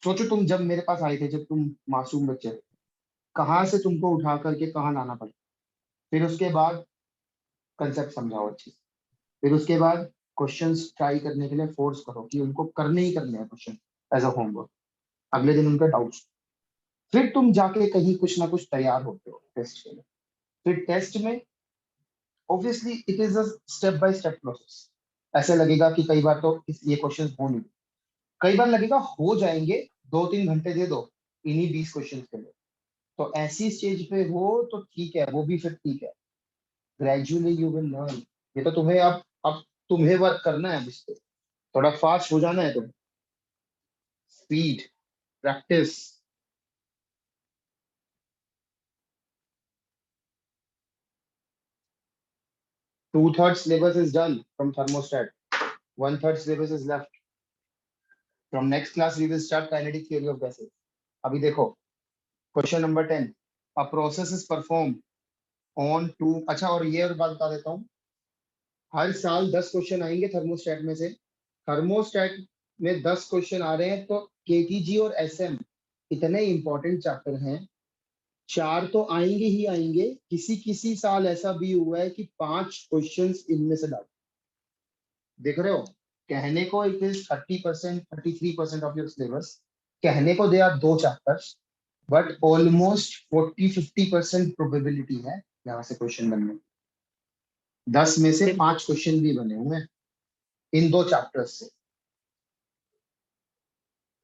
सोचो तुम जब मेरे पास आए थे, जब तुम मासूम बच्चे थे, कहाँ से तुमको उठा करके कहाँ लाना पड़ा, फिर उसके बाद कंसेप्ट समझाओ अच्छे से, फिर उसके बाद क्वेश्चंस ट्राई करने के लिए फोर्स करो कि उनको करने ही करने हैं क्वेश्चन एज अ होमवर्क, अगले दिन उनका डाउट्स, फिर तुम जाके कहीं कुछ ना कुछ तैयार होते हो टेस्ट के लिए। फिर टेस्ट में obviously it is a step by step process. ऐसे लगेगा कि कई बार तो ये क्वेश्चन हो नहीं, कई बार लगेगा हो जाएंगे, 2-3 घंटे दे दो इन्हीं 20 क्वेश्चन के लिए। तो ऐसी स्टेज पे हो तो ठीक है, वो भी फिर ठीक है, ग्रेजुअली यू विल लर्न। ये तो तुम्हें अब तुम्हें वर्क करना है, अब इस पे थोड़ा फास्ट हो जाना है, तुम speed practice. Two-thirds syllabus is done from thermostat, 1/3 syllabus is left. From next class we will start kinetic theory of gases. अभी देखो question number 10, a process is performed on two। अच्छा, और ये और बात बता देता हूँ, हर साल 10 क्वेश्चन आएंगे थर्मोस्टेट में से, थर्मोस्टेट में 10 क्वेश्चन आ रहे हैं, तो केटीजी और एसएम इतने इंपॉर्टेंट चैप्टर हैं, 4 तो आएंगे ही आएंगे। किसी किसी साल ऐसा भी हुआ है कि 5 क्वेश्चंस इनमें से डाल, देख रहे हो, कहने को it is 30%, 33% of your syllabus, कहने को they are 2 chapters, but almost 40-50% probability है यहाँ से क्वेश्चन बनने। 10 में से 5 क्वेश्चन भी बने हुए हैं इन 2 चैप्टर्स से।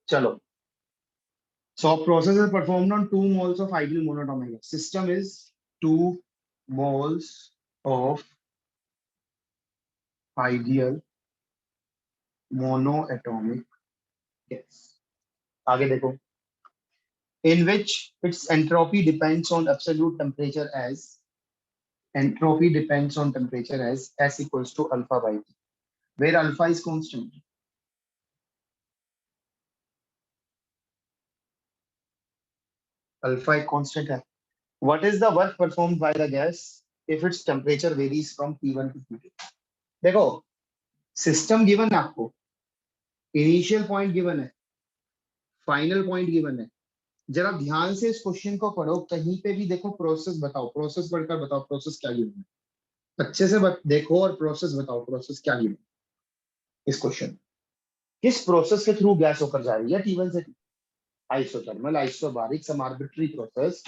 चलो, so process is performed on 2 moles of ideal monatomic gas. System is 2 moles of ideal monoatomic gas. आगे देखो, in which its entropy depends on absolute temperature as S equals to alpha by T, where alpha is constant. Alpha एक constant है. What is the work performed by the gas if its temperature varies from T1 to T2? देखो, सिस्टम गिवन है आपको, इनिशियल पॉइंट गिवन है, फाइनल पॉइंट गिवन है। जरा ध्यान से इस क्वेश्चन को पढ़ो, कहीं पे भी देखो प्रोसेस बताओ, प्रोसेस पढ़कर बताओ प्रोसेस क्या गिवन है, अच्छे से देखो और प्रोसेस बताओ, प्रोसेस क्या गिवन है इस क्वेश्चन। किस प्रोसेस के थ्रू गैस होकर जा रही है T1 से T2? आइसोथर्मल, आइसोबारिक, सम आर्बिट्री प्रोसेस,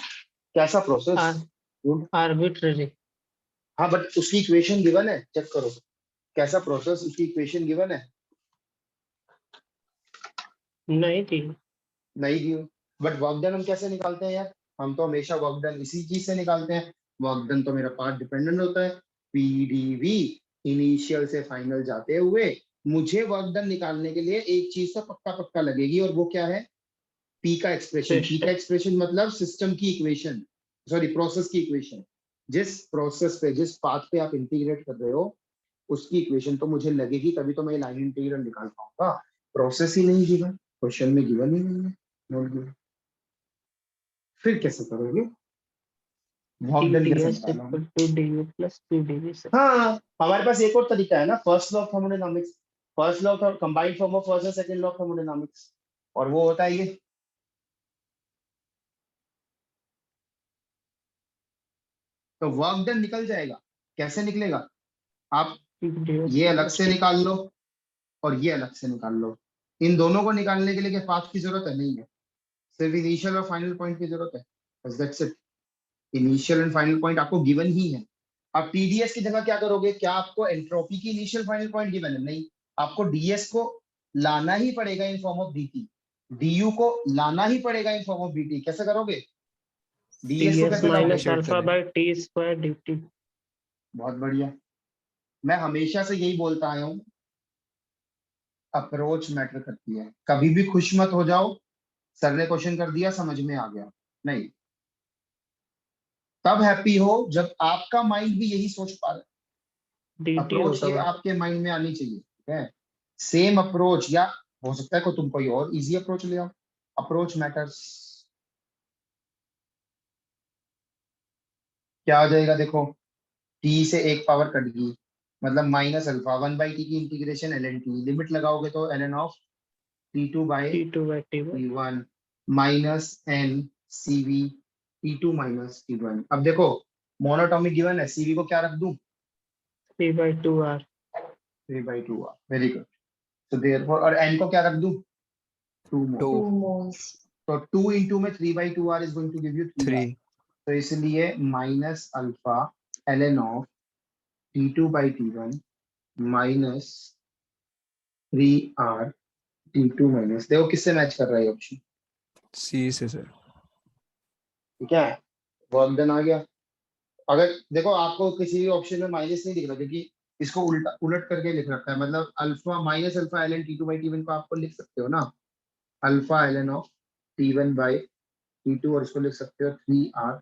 कैसा प्रोसेस? आर्बिट्ररी। हाँ, बट उसकी इक्वेशन गिवन है, चेक करो कैसा प्रोसेस, उसकी इक्वेशन गिवन है? नहीं थी। नहीं दी, बट वर्क डन हम कैसे निकालते हैं यार? हम तो हमेशा वर्क डन इसी चीज से निकालते हैं। वर्क डन तो मेरा पार्ट डिपेंडेंट होता है, पीडीवी, इनिशियल से फाइनल जाते हुए मुझे वर्क डन निकालने के लिए एक चीज तो पक्का पक्का लगेगी, और वो क्या है? पी का एक्सप्रेशन। पी का एक्सप्रेशन मतलब सिस्टम की इक्वेशन, सॉरी प्रोसेस की इक्वेशन। जिस प्रोसेस पे, जिस पाथ पे आप इंटीग्रेट कर रहे हो उसकी इक्वेशन तो मुझे लगेगी, तभी तो मैं लाइन इंटीग्रल निकाल पाऊंगा। प्रोसेस ही नहीं गिवन, क्वेश्चन में गिवन ही नहीं है, नॉट गिवन, फिर कैसे करोगे? वर्क डन कैसे निकालोगे? हाँ, हमारे पास एक और तरीका है ना, first law of thermodynamics, first law of combined form of first और सेकंड लॉ ऑफ थर्मोडायनामिक्स, और वो होता है ये। तो वर्क डन निकल जाएगा। कैसे निकलेगा? आप ये अलग से निकाल लो और ये अलग से निकाल लो। इन दोनों को निकालने के लिए क्या पाथ की जरूरत है? नहीं है, सिर्फ इनिशियल और फाइनल पॉइंट की जरूरत है, बस that's it. Initial and final point आपको गिवन ही है। अब टीडीएस की जगह क्या करोगे? क्या आपको एंट्रोपी की इनिशियल फाइनल पॉइंट गिवन है? नहीं, आपको डीएस को लाना ही पड़ेगा in form of DT, DU को लाना ही पड़ेगा इन फॉर्म ऑफ डीटी। कैसे करोगे? डीएस को कैसे minus alpha by T square dt। बहुत बढ़िया, मैं हमेशा से यही बोलता आया हूं, अप्रोच मैटर करती है। कभी भी खुश मत हो जाओ सर ने क्वेश्चन कर दिया समझ में आ गया, नहीं, तब हैप्पी हो जब आपका माइंड भी यही सोच पा रहा है। अप्रोच ये आपके माइंड में आनी चाहिए, ठीक है? सेम अप्रोच, या हो सकता है को तुम कोई और इजी अप्रोच ले आओ। Approach matters. क्या आ जाएगा? देखो, टी से एक पावर कट गई, मतलब माइनस अल्फा 1/t की इंटीग्रेशन ln t, लिमिट लगाओगे तो ln of t2/t1 minus n cv t2 minus t1। अब देखो मोनोटॉमिक गिवन है, cv को क्या रख दूं? 3/2r। 3/2r, very good. तो देयरफॉर, और n को क्या रख दूं? 2 मोल्स। तो 2 into में 3/2r is going to give you 3r, तो इसलिए minus alpha ln of t2/t1 minus 3r t2 minus, देखो किससे मैच कर रहा है ऑप्शन? सी से सर। ठीक है, वर्क डन आ गया। अगर देखो आपको किसी भी ऑप्शन में माइनस नहीं दिख रहा, क्योंकि इसको उलट करके लिख रखा है, मतलब alpha minus alpha ln t2/t1 को आपको लिख सकते हो ना, अल्फा ln ऑफ t1/t2, और इसको लिख सकते हो 3r।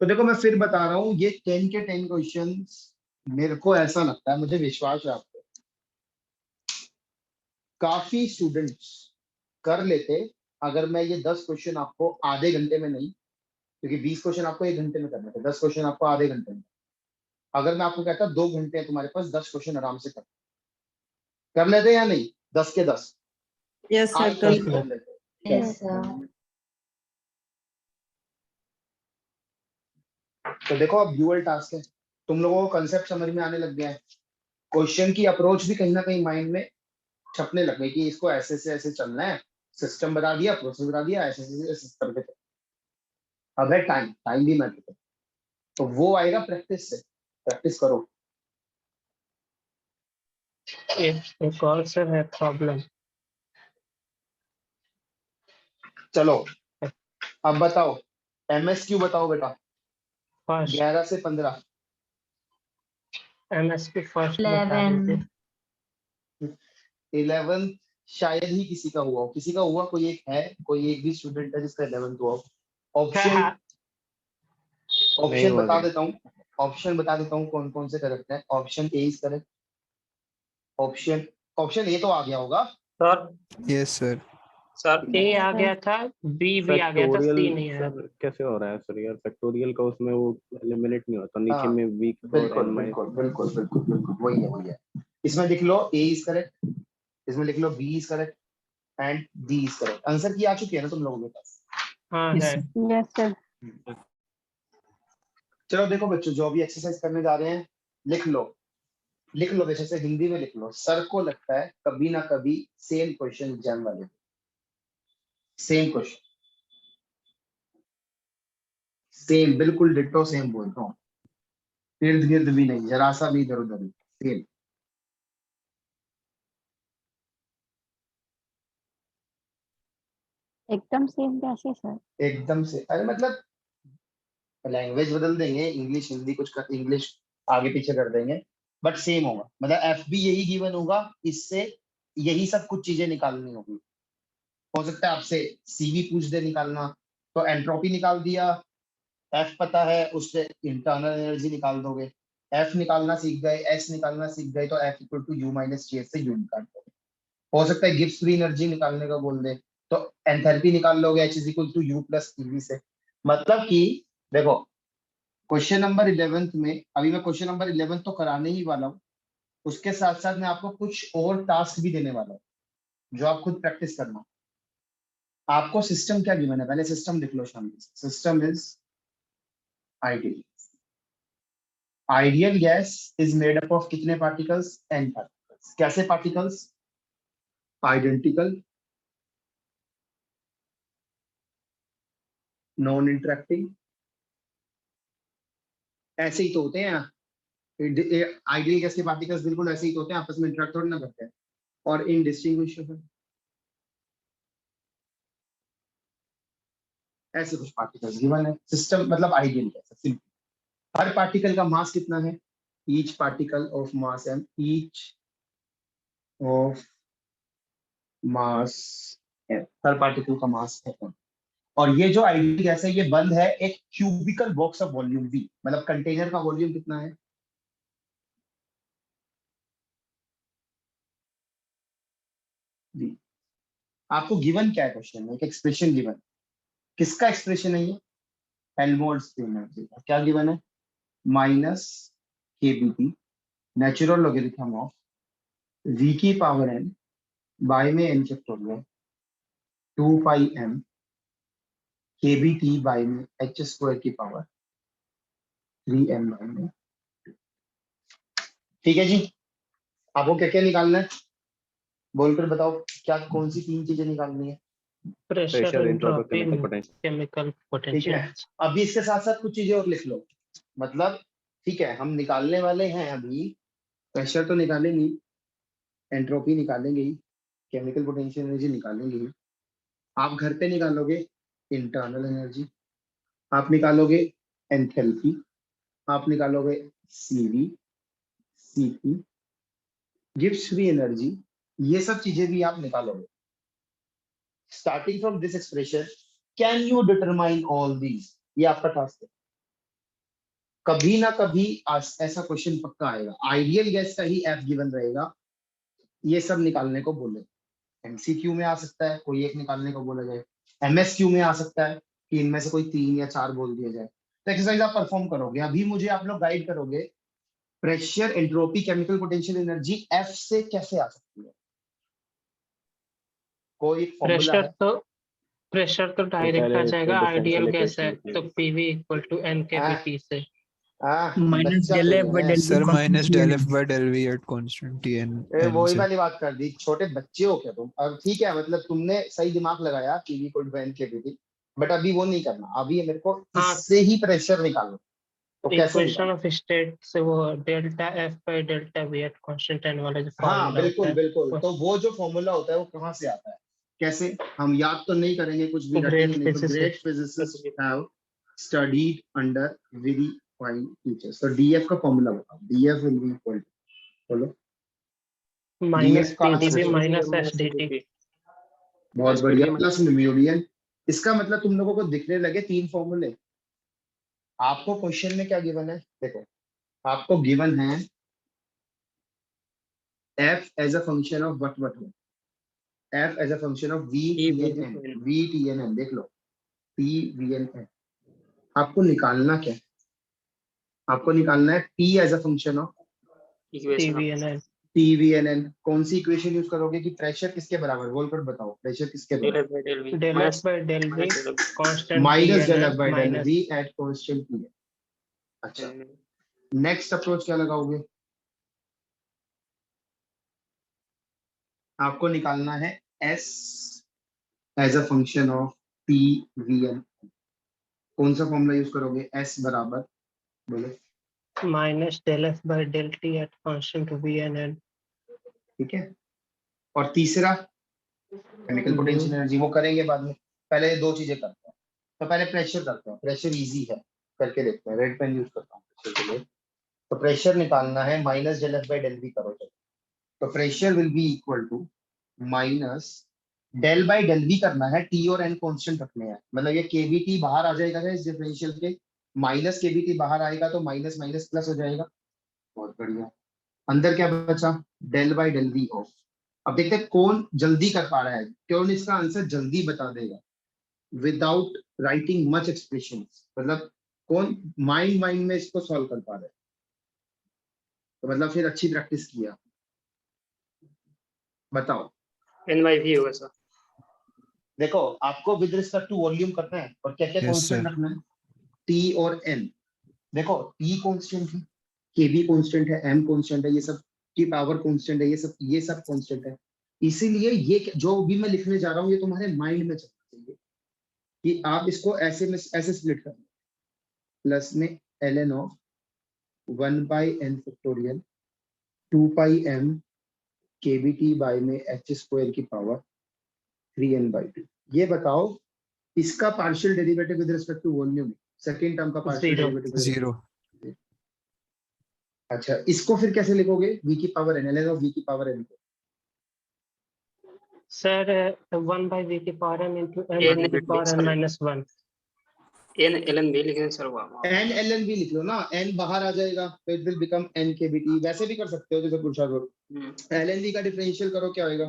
तो देखो मैं फिर बता रहा हूँ, ये 10 के 10 क्वेश्चंस मेरे को ऐसा लगता है, मुझे विश्वास है आप पे, काफी स्टूडेंट्स कर लेते अगर मैं ये 10 क्वेश्चन आपको आधे घंटे में नहीं, क्योंकि 20 क्वेश्चन आपको 1 घंटे में करने थे, 10 क्वेश्चन आपको आधे घंटे में। अगर मैं आपको कहता 2 घंटे हैं तुम्हारे पास, 10 क्वेश्चन आराम से कर, कर लेते हैं या नहीं? 10 के 10 यस सर आज कल कर लेते हैं। Yes sir. तो देखो अब ड्यूअल टास्क है, तुम लोगों को कंसेप्ट समझ में आने लग गया है, क्वेश्चन की अप्रोच भी कहीं ना कहीं माइंड में छपने लग गई कि इसको ऐसे से ऐसे चलना है, सिस्टम बता दिया, प्रोसेस बता दिया, ऐसे से ऐसे करके चलो। अब है टाइम, टाइम भी मैटर है, तो वो आएगा प्रैक्टिस से, प्रैक्टिस करो। एक और सर है प्रॉब्लम। चलो अब बताओ, MSQ बताओ बेटा, फर्स्ट 11 से 15। MSP फर्स्ट बता 11 दीजिए। 11 शायद ही किसी का हुआ हो, किसी का हुआ कोई एक है, कोई एक भी स्टूडेंट है जिसका 11 हुआ हो? ऑप्शन नहीं ऑप्शन हुआ बता सर। देता हूँ, ऑप्शन बता देता हूँ कौन कौन से करेक्ट है। Option A is correct, option option A तो आ गया होगा। Sir yes sir. सर ए आ गया था, बी भी आ गया था, फैक्टोरियल सी नहीं आया। सर कैसे हो रहा है सर यार? फैक्टोरियल का उसमें वो एलिमिनेट नहीं होता, नीचे हाँ, में वीक और बिल्कुल n बिल्कुल बिल्कुल बिल्कुल बिल्कुल वही है वही है। इसमें लिख लो ए इज करेक्ट, इसमें लिख लो B is correct and D is correct. Answer की आ चुकी है ना तुम लोगों के पास? हाँ है। Yes sir. चलो देखो बच्चों, जो अभी एक्सरसाइज करने जा रहे हैं, लिख लो, लिख लो, वैसे से हिंदी में लिख लो। सर को लगता है कभी ना कभी सेम क्वेश्चन एग्जाम वाले, सेम क्वेश्चन, सेम बिल्कुल डिट्टो सेम बोल रहा हूँ, इर्द गिर्द भी नहीं, जरा सा भी इधर उधर, सेम। एकदम सेम कैसे सर? एकदम से, अरे मतलब लैंग्वेज बदल देंगे, इंग्लिश हिंदी कुछ कर, इंग्लिश आगे पीछे कर देंगे, बट सेम होगा। मतलब एफ भी यही गिवन होगा, इससे यही सब कुछ चीजें निकालनी होगी। हो सकता है आपसे सीवी पूछ दे निकालना, तो एंट्रोपी निकाल दिया, एफ पता है, उससे इंटरनल एनर्जी निकाल दोगे। एफ निकालना सीख गए, एस निकालना सीख गए, तो F equal to U minus G से यू निकाल दोगे। हो सकता है गिब्स फ्री एनर्जी निकालने का बोल दे, तो एंथैल्पी निकाल लोगे, H is equal to U plus EV से। मतलब कि देखो, क्वेश्चन नंबर 11 में, अभी मैं क्वेश्चन नंबर 11 तो कराने ही वाला हूँ, उसके साथ साथ मैं आपको कुछ और टास्क भी देने वाला हूँ, जो आप खुद प्रैक्टिस करना। आपको सिस्टम क्या गिवन है, पहले सिस्टम लिख लो शाम। System is ideal, ideal gas is made up of कितने पार्टिकल्स? n particles. कैसे पार्टिकल्स? आइडेंटिकल, नॉन इंटरेक्टिंग, ऐसे ही तो होते हैं। आइडियल गैस के पार्टिकल्स बिल्कुल ऐसे ही तो होते हैं, आपस में इंटरेक्ट थोड़ी ना करते हैं। और इनडिस्टिंग्विशेबल, ऐसे कुछ पार्टिकल्स गिवन है। सिस्टम मतलब आइडियल गैस, सिंपल। हर पार्टिकल का मास कितना है? Each particle of mass m, each of mass m, her particle का मास है m। और ये जो आइडियल गैस है, ये बंद है एक cubical box of volume v, मतलब कंटेनर का वॉल्यूम कितना है? v। आपको गिवन क्या है क्वेश्चन में? एक एक्सप्रेशन गिवन, किसका एक्सप्रेशन है ये? हेल्महोल्ट्ज एनर्जी का। क्या गिवन है? Minus kBT natural logarithm of v की पावर n बाय में n factorial 2 pi m kBT by में h स्क्वायर की पावर 3m बाय में। ठीक है जी, आपको क्या क्या निकालना है बोलकर बताओ, क्या कौन सी 3 चीजें निकालनी है? Pressure, pressure, entropy, entropy, chemical potential. Chemical ठीक पोटेंशियल। है, अभी इसके साथ साथ कुछ चीजें और लिख लो। मतलब ठीक है, हम निकालने वाले हैं अभी, प्रेशर तो निकालेंगे ही, एंट्रोपी निकालेंगे ही, केमिकल पोटेंशियल एनर्जी निकालेंगे ही। आप घर पे निकालोगे इंटरनल एनर्जी, आप निकालोगे एंथैल्पी, आप निकालोगे CV, CP, Gibbs free energy, ये सब चीजें भी आप निकालोगे। Starting from this expression, can you determine all these? ये आपका टास्क है। कभी ना कभी ऐसा क्वेश्चन पक्का आएगा, आइडियल गैस का ही एफ गिवन रहेगा, ये सब निकालने को बोले। एमसीक्यू में आ सकता है कोई एक निकालने को बोला जाए, एमएसक्यू में आ सकता है कि इनमें से कोई 3 या 4 बोल दिया जाए। तो एक्सरसाइज आप परफॉर्म करोगे, अभी मुझे आप लोग गाइड करोगे pressure, entropy, chemical potential energy F से कैसे आ सकती है? कोई फॉर्मूला है? प्रेशर तो डायरेक्ट आ पहले जाएगा, इसको आइडियल differential गैस है equation तो की। PV equal to N KVT से। माइनस बच्चा डेल थोड़ी एफ बाय है। Del sir minus del F by del V at constant T N वही से। वाली बात कर दी, छोटे बच्चे हो क्या तुम? अब ठीक है, मतलब तुमने सही दिमाग लगाया PV equal to N KVT, but अभी वो नहीं करना। अभी मेरे को हाँ। इससे ही प्रेशर निकालना। तो कैसे इक्वेशन निकालना? ऑफ स्टेट से वो delta F by delta V at constant N वाला जो हाँ फॉर्मूला होता बिल्कुल है बिल्कुल। तो वो जो फॉर्मूला होता है वो कहाँ से आता है? कैसे? हम याद तो नहीं करेंगे, कुछ भी ग्रेट रटेंगे नहीं। तो physicist. Great physicist have studied under very fine teachers. तो डीएफ का फॉर्मूला बताओ। DF will be equal to, बोलो। माइनस डीएफ का पीडीवी अच्छा, माइनस एसडीटी। बहुत बढ़िया, प्लस म्यूलियन। इसका मतलब तुम लोगों को दिखने लगे 3 फॉर्मूले। आपको क्वेश्चन में क्या गिवन है? देखो, आपको गिवन है f as a function of what f as a function of v t n n। v t n n देख लो, p v n n। आपको निकालना क्या है? आपको निकालना है p as a function of TVNN. t v n n। कौन सी इक्वेशन यूज करोगे कि प्रेशर किसके बराबर? बोलकर बताओ, प्रेशर किसके बराबर? Del F by del V constant minus del F TNN by del minus v at constant p। अच्छा, नेक्स्ट अप्रोच क्या लगाओगे? आपको निकालना है s as a function of p v n। कौन सा फॉर्मूला यूज करोगे? s बराबर, बोलो। Minus del F by del T at constant VNN. ठीक है। और तीसरा केमिकल पोटेंशियल एनर्जी, वो करेंगे बाद में। पहले ये 2 चीजें करते हैं। तो पहले प्रेशर करते हैं। प्रेशर इजी है, करके देखते हैं। रेड पेन यूज करता हूँ प्रेशर के लिए। तो प्रेशर निकालना है, minus del F by del V करो। तो pressure will be equal to minus del by del V करना है। टी और एन कांस्टेंट रखने हैं, मतलब ये केवीटी बाहर आ जाएगा इस डिफरेंशियल के। माइनस केवीटी बाहर आएगा तो माइनस माइनस प्लस हो जाएगा। बहुत बढ़िया। अंदर क्या बचा? Del by del V of. अब देखते हैं कौन जल्दी कर पा रहा है, कौन इसका आंसर जल्दी बता देगा विदाउट राइटिंग मच एक्सप्रेशन। मतलब कौन माइंड में इसको सॉल्व कर पा रहा है। तो मतलब फिर अच्छी प्रैक्टिस किया। बताओ। NYV होगा सर। देखो, आपको विद रिस्पेक्ट टू वॉल्यूम करना है और क्या क्या Yes, कांस्टेंट sir. रखना है? टी और एन। देखो, टी कांस्टेंट है, के बी कांस्टेंट है, एम कांस्टेंट है, ये सब की पावर कांस्टेंट है, ये सब कांस्टेंट है। इसीलिए ये जो भी मैं लिखने जा रहा हूँ ये तुम्हारे माइंड में चलना चाहिए कि आप इसको ऐसे में ऐसे स्प्लिट कर, प्लस में ln of 1/n factorial 2πm kbt by में h स्क्वायर की पावर 3n/2। ये बताओ इसका partial derivative with respect to volume, second term का पार्शियल Zero. डेरिवेटिव। जीरो। अच्छा, इसको फिर कैसे लिखोगे? v की power n, ln of v की पावर n को। सर 1 by v की power m into n N v की power n sir, minus 1। N ln भी लिखने सर हुआ। n ln v लिख लो ना, n बाहर आ जाएगा तो it will become n kbt। वैसे भी कर सकते हो जैसे पूछा करो। ln v का डिफरेंशियल करो, क्या होएगा?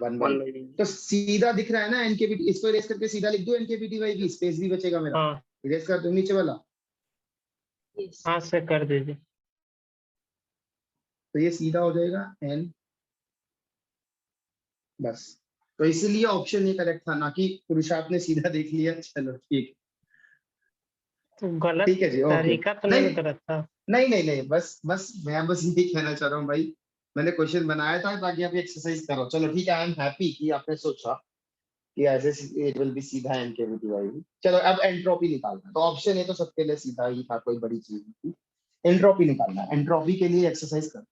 1/v। तो सीधा दिख रहा है ना n kbt। इसको इरेज करके सीधा लिख दो n kbt by v, space भी बचेगा मेरा। हाँ इरेज कर दो नीचे वाला। हाँ सर कर दीजिए। तो ये सीधा हो जाएगा n, बस। तो इसीलिए ऑप्शन ये करेक्ट था, ना कि पुरुषार्थ ने सीधा देख लिया। चलो ठीक, तो गलत ठीक है जी, ओके। तरीका तो नहीं नहीं गलत था। नहीं, बस मैं बस यही कहना चाह रहा हूँ भाई, मैंने क्वेश्चन बनाया था ताकि आप एक्सरसाइज करो। चलो ठीक है, आई एम हैप्पी कि आपने सोचा कि ऐसे इट विल बी सीधा n केवीटी बाय v। चलो अब एंट्रोपी निकालना है। तो ऑप्शन ये तो सबके लिए सीधा ही था, कोई बड़ी चीज नहीं थी। एंट्रोपी निकालना है। एंट्रोपी के लिए एक्सरसाइज कर।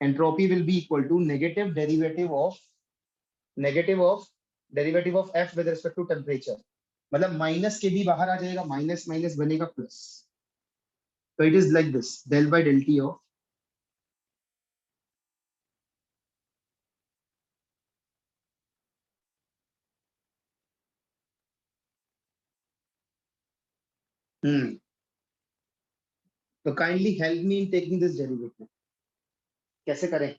Entropy will be equal to negative derivative of f with respect to temperature. मतलब माइनस के भी बाहर आ जाएगा, माइनस माइनस बनेगा प्लस। तो it is like this, del by del T of तो kindly help me in taking this derivative. कैसे करें?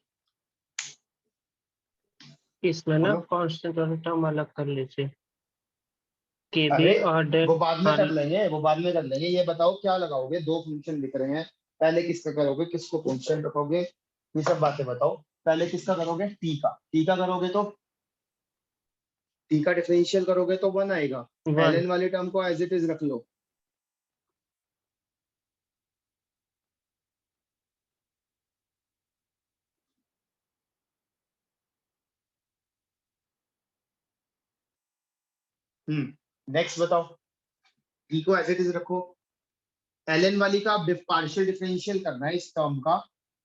इसमें ना बोलो। कांस्टेंट वाला टर्म अलग कर लीजिए। के बी अरे और डेल। वो बाद में कर लेंगे, वो बाद में कर लेंगे। ये बताओ क्या लगाओगे? 2 फंक्शन लिख रहे हैं, पहले किसका करोगे, किसको कांस्टेंट रखोगे, ये सब बातें बताओ। पहले किसका करोगे, टी का करोगे तो टी का डिफरेंशियल करोगे तो 1 आएगा। वन ln वाले टर्म को एज इट इज रख लो। नेक्स्ट बताओ, टी को एज इट इज रखो। ln वाली का पार्शियल डिफरेंशियल करना है इस टर्म का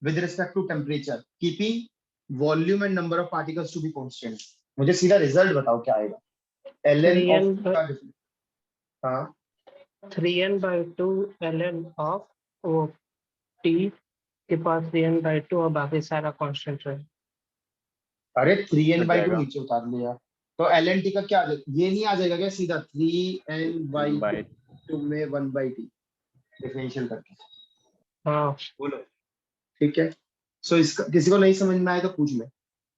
with respect to temperature, keeping volume and number of particles to be constant. मुझे सीधा रिजल्ट बताओ क्या आएगा। ln 3n ऑफ का हाँ 3n/2 ln ऑफ वो t के पास 3n/2 और बाकी सारा कांस्टेंट है। अरे 3n/2 जाएगा। नीचे उतार लिया तो ln t का क्या आ जाएगा, ये नहीं आ जाएगा क्या सीधा 3n/2 में 1/t डिफरेंशियल करके। हाँ बोलो ठीक है। सो इसका किसी को नहीं समझ में आए तो पूछ ले।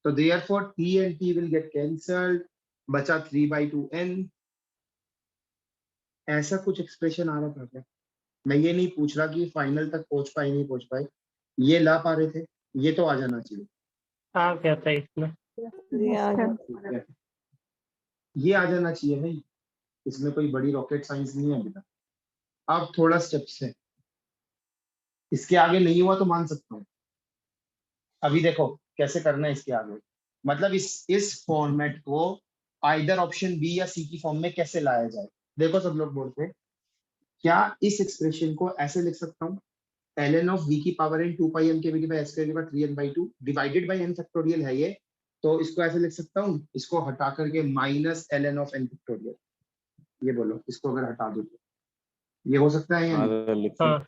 तो therefore t and t will get cancelled, बचा 3/2n। ऐसा कुछ एक्सप्रेशन आ रहा था क्या? मैं ये नहीं पूछ रहा कि फाइनल तक पहुंच पाए नहीं पहुंच पाए, ये ला पा रहे थे, ये तो आ जाना चाहिए। आ गया था इसमें। ये आ गया। ठीक है, ये आ जाना चाहिए भाई, इसमें कोई बड़ी रॉकेट साइंस नहीं है बेटा। अब थोड़ा स्टेप्स है, इसके आगे नहीं हुआ तो मान सकता हूँ। अभी देखो कैसे करना है इसके आगे, मतलब इस फॉर्मेट को आइदर ऑप्शन बी या सी की फॉर्म में कैसे लाया जाए। देखो सब लोग बोलते हैं क्या इस एक्सप्रेशन को ऐसे लिख सकता हूँ, ln ऑफ v की पावर n 2 पाई m के v by s square 3n/2 divided by n factorial है ये, तो इसको ऐसे लिख सकता हूँ, इसको हटा करके minus ln of n factorial. ये बोलो इसको अगर हटा दो तो ये हो सकता है या नहीं? हाँ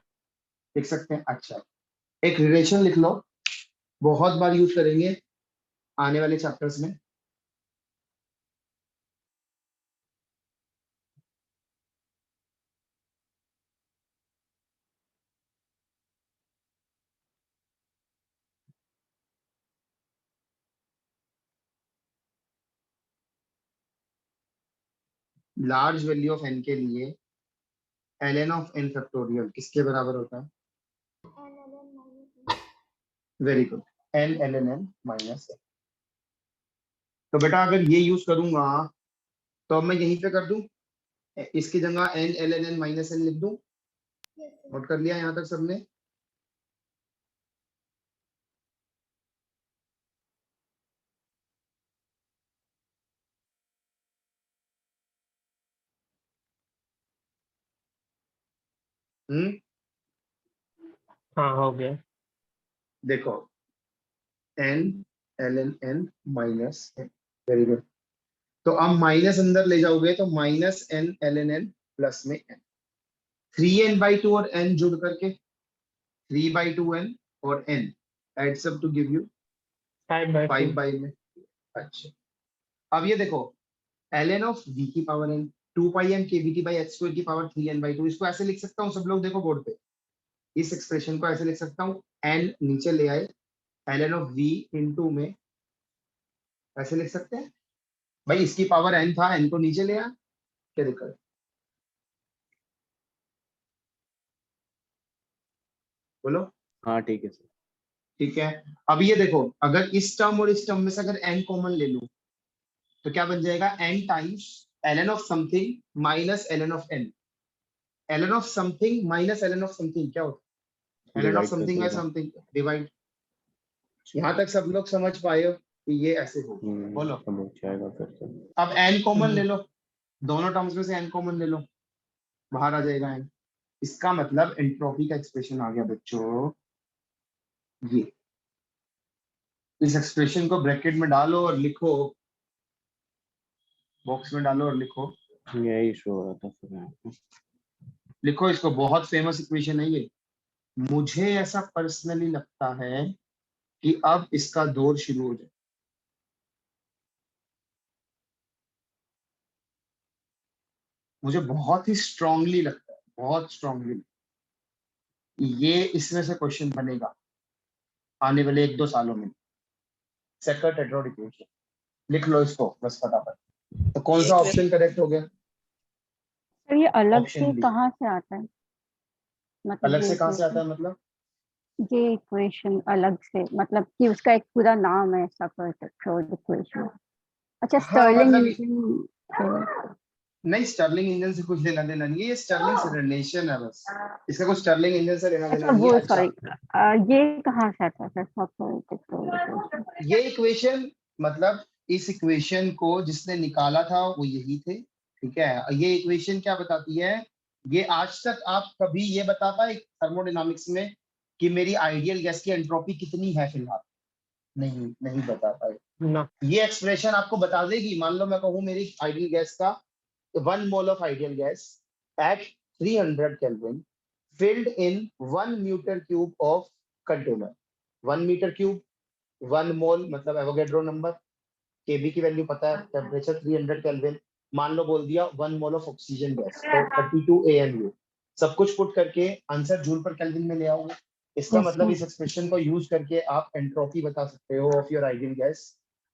लिख सकते हैं। अच्छा एक रिलेशन लिख लो, बहुत बार यूज करेंगे आने वाले चैप्टर्स में। लार्ज वैल्यू ऑफ n के लिए ln ऑफ n फैक्टोरियल किसके बराबर होता है? Very good, n ln n minus n। तो बेटा अगर ये यूज करूंगा तो अब मैं यहीं पे कर दूं, इसकी जगह n ln n minus n लिख दूं। नोट कर लिया यहाँ तक सबने? हाँ हो गया। देखो n ln n minus n, very good. तो अब माइनस अंदर ले जाओगे तो minus n ln n plus में n, 3n/2 और n जुड़ करके 3/2n और n adds up to give you 5/2 5 में। अच्छा अब ये देखो ln ऑफ v की power n 2 pi m k v t by x square की पावर 3n/2, इसको ऐसे लिख सकता हूँ। सब लोग देखो बोर्ड पे, इस एक्सप्रेशन को ऐसे लिख सकता हूँ, n नीचे ले आए ln ऑफ v इनटू में ऐसे लिख सकते हैं भाई, इसकी पावर n था, n को नीचे ले आया, क्या दिक्कत है? बोलो। हाँ ठीक है सर। ठीक है अब ये देखो अगर इस टर्म और इस टर्म में से अगर n कॉमन ले लूं तो क्या बन जाएगा, n times ln of something minus ln of n। ln of something minus ln of something क्या होता है? ln ऑफ Divide कर समथिंग बाय देगा। Something divide. यहाँ तक सब लोग समझ पाए हो कि ये ऐसे हो? बोलो। अब हो जाएगा फिर से। अब n कॉमन ले लो, दोनों टर्म्स में से n कॉमन ले लो, बाहर आ जाएगा n। इसका मतलब एंट्रोपी का एक्सप्रेशन आ गया बच्चों। ये इस एक्सप्रेशन को ब्रैकेट में डालो और लिखो, बॉक्स में डालो और लिखो, यही शो हो रहा था फिर यहाँ पे। लिखो इसको, बहुत फेमस इक्वेशन है ये। मुझे ऐसा पर्सनली लगता है कि अब इसका दौर शुरू हो जाए। मुझे बहुत ही स्ट्रांगली लगता है, बहुत स्ट्रांगली, ये इसमें से क्वेश्चन बनेगा आने वाले 1-2 सालों में। सेकंड टेट्राइड इक्वेशन लिख लो इसको बस फटाफट। तो कौन सा ऑप्शन करेक्ट हो गया? सर ये अलग Option से B। कहाँ से आता है? मतलब अलग से ये कहाँ से आता है मतलब? ये इक्वेशन अलग से, मतलब कि उसका एक पूरा नाम है ऐसा थर्ड इक्वेशन। अच्छा, हाँ, स्टर्लिंग मतलब इंजन। नहीं, स्टर्लिंग इंजन से कुछ लेना देना नहीं है, ये स्टर्लिंग से रिलेशन है बस, इसका कुछ स्टर्लिंग इंजन से लेना देना अच्छा नहीं है। वो अच्छा, सॉरी, ये कहाँ से आता है सर? ये इक्वेशन मतलब इस इक्वेशन को जिसने निकाला था वो यही थे, ठीक है। ये इक्वेशन क्या बताती है, ये आज तक आप कभी ये बता पाए थर्मोडायनामिक्स में कि मेरी आइडियल गैस की एंट्रोपी कितनी है फिलहाल? नहीं, नहीं बता पाए। ना ये एक्सप्रेशन आपको बता देगी, मान लो मैं कहूँ मेरी आइडियल गैस का 1 mole of ideal gas at 300 kelvin filled in 1 metre cube of container. 1 metre cube 1 mole मतलब एवोगेड्रो नंबर, केबी की वैल्यू पता है, टेम्परेचर 300 केल्विन, मान लो बोल दिया 1 मोल ऑफ ऑक्सीजन गैस तो 32 AMU, सब कुछ पुट करके आंसर जूल पर केल्विन में ले आओगे। इसका Yes, मतलब sir. इस एक्सप्रेशन को यूज करके आप एंट्रोपी बता सकते हो of your ideal gas.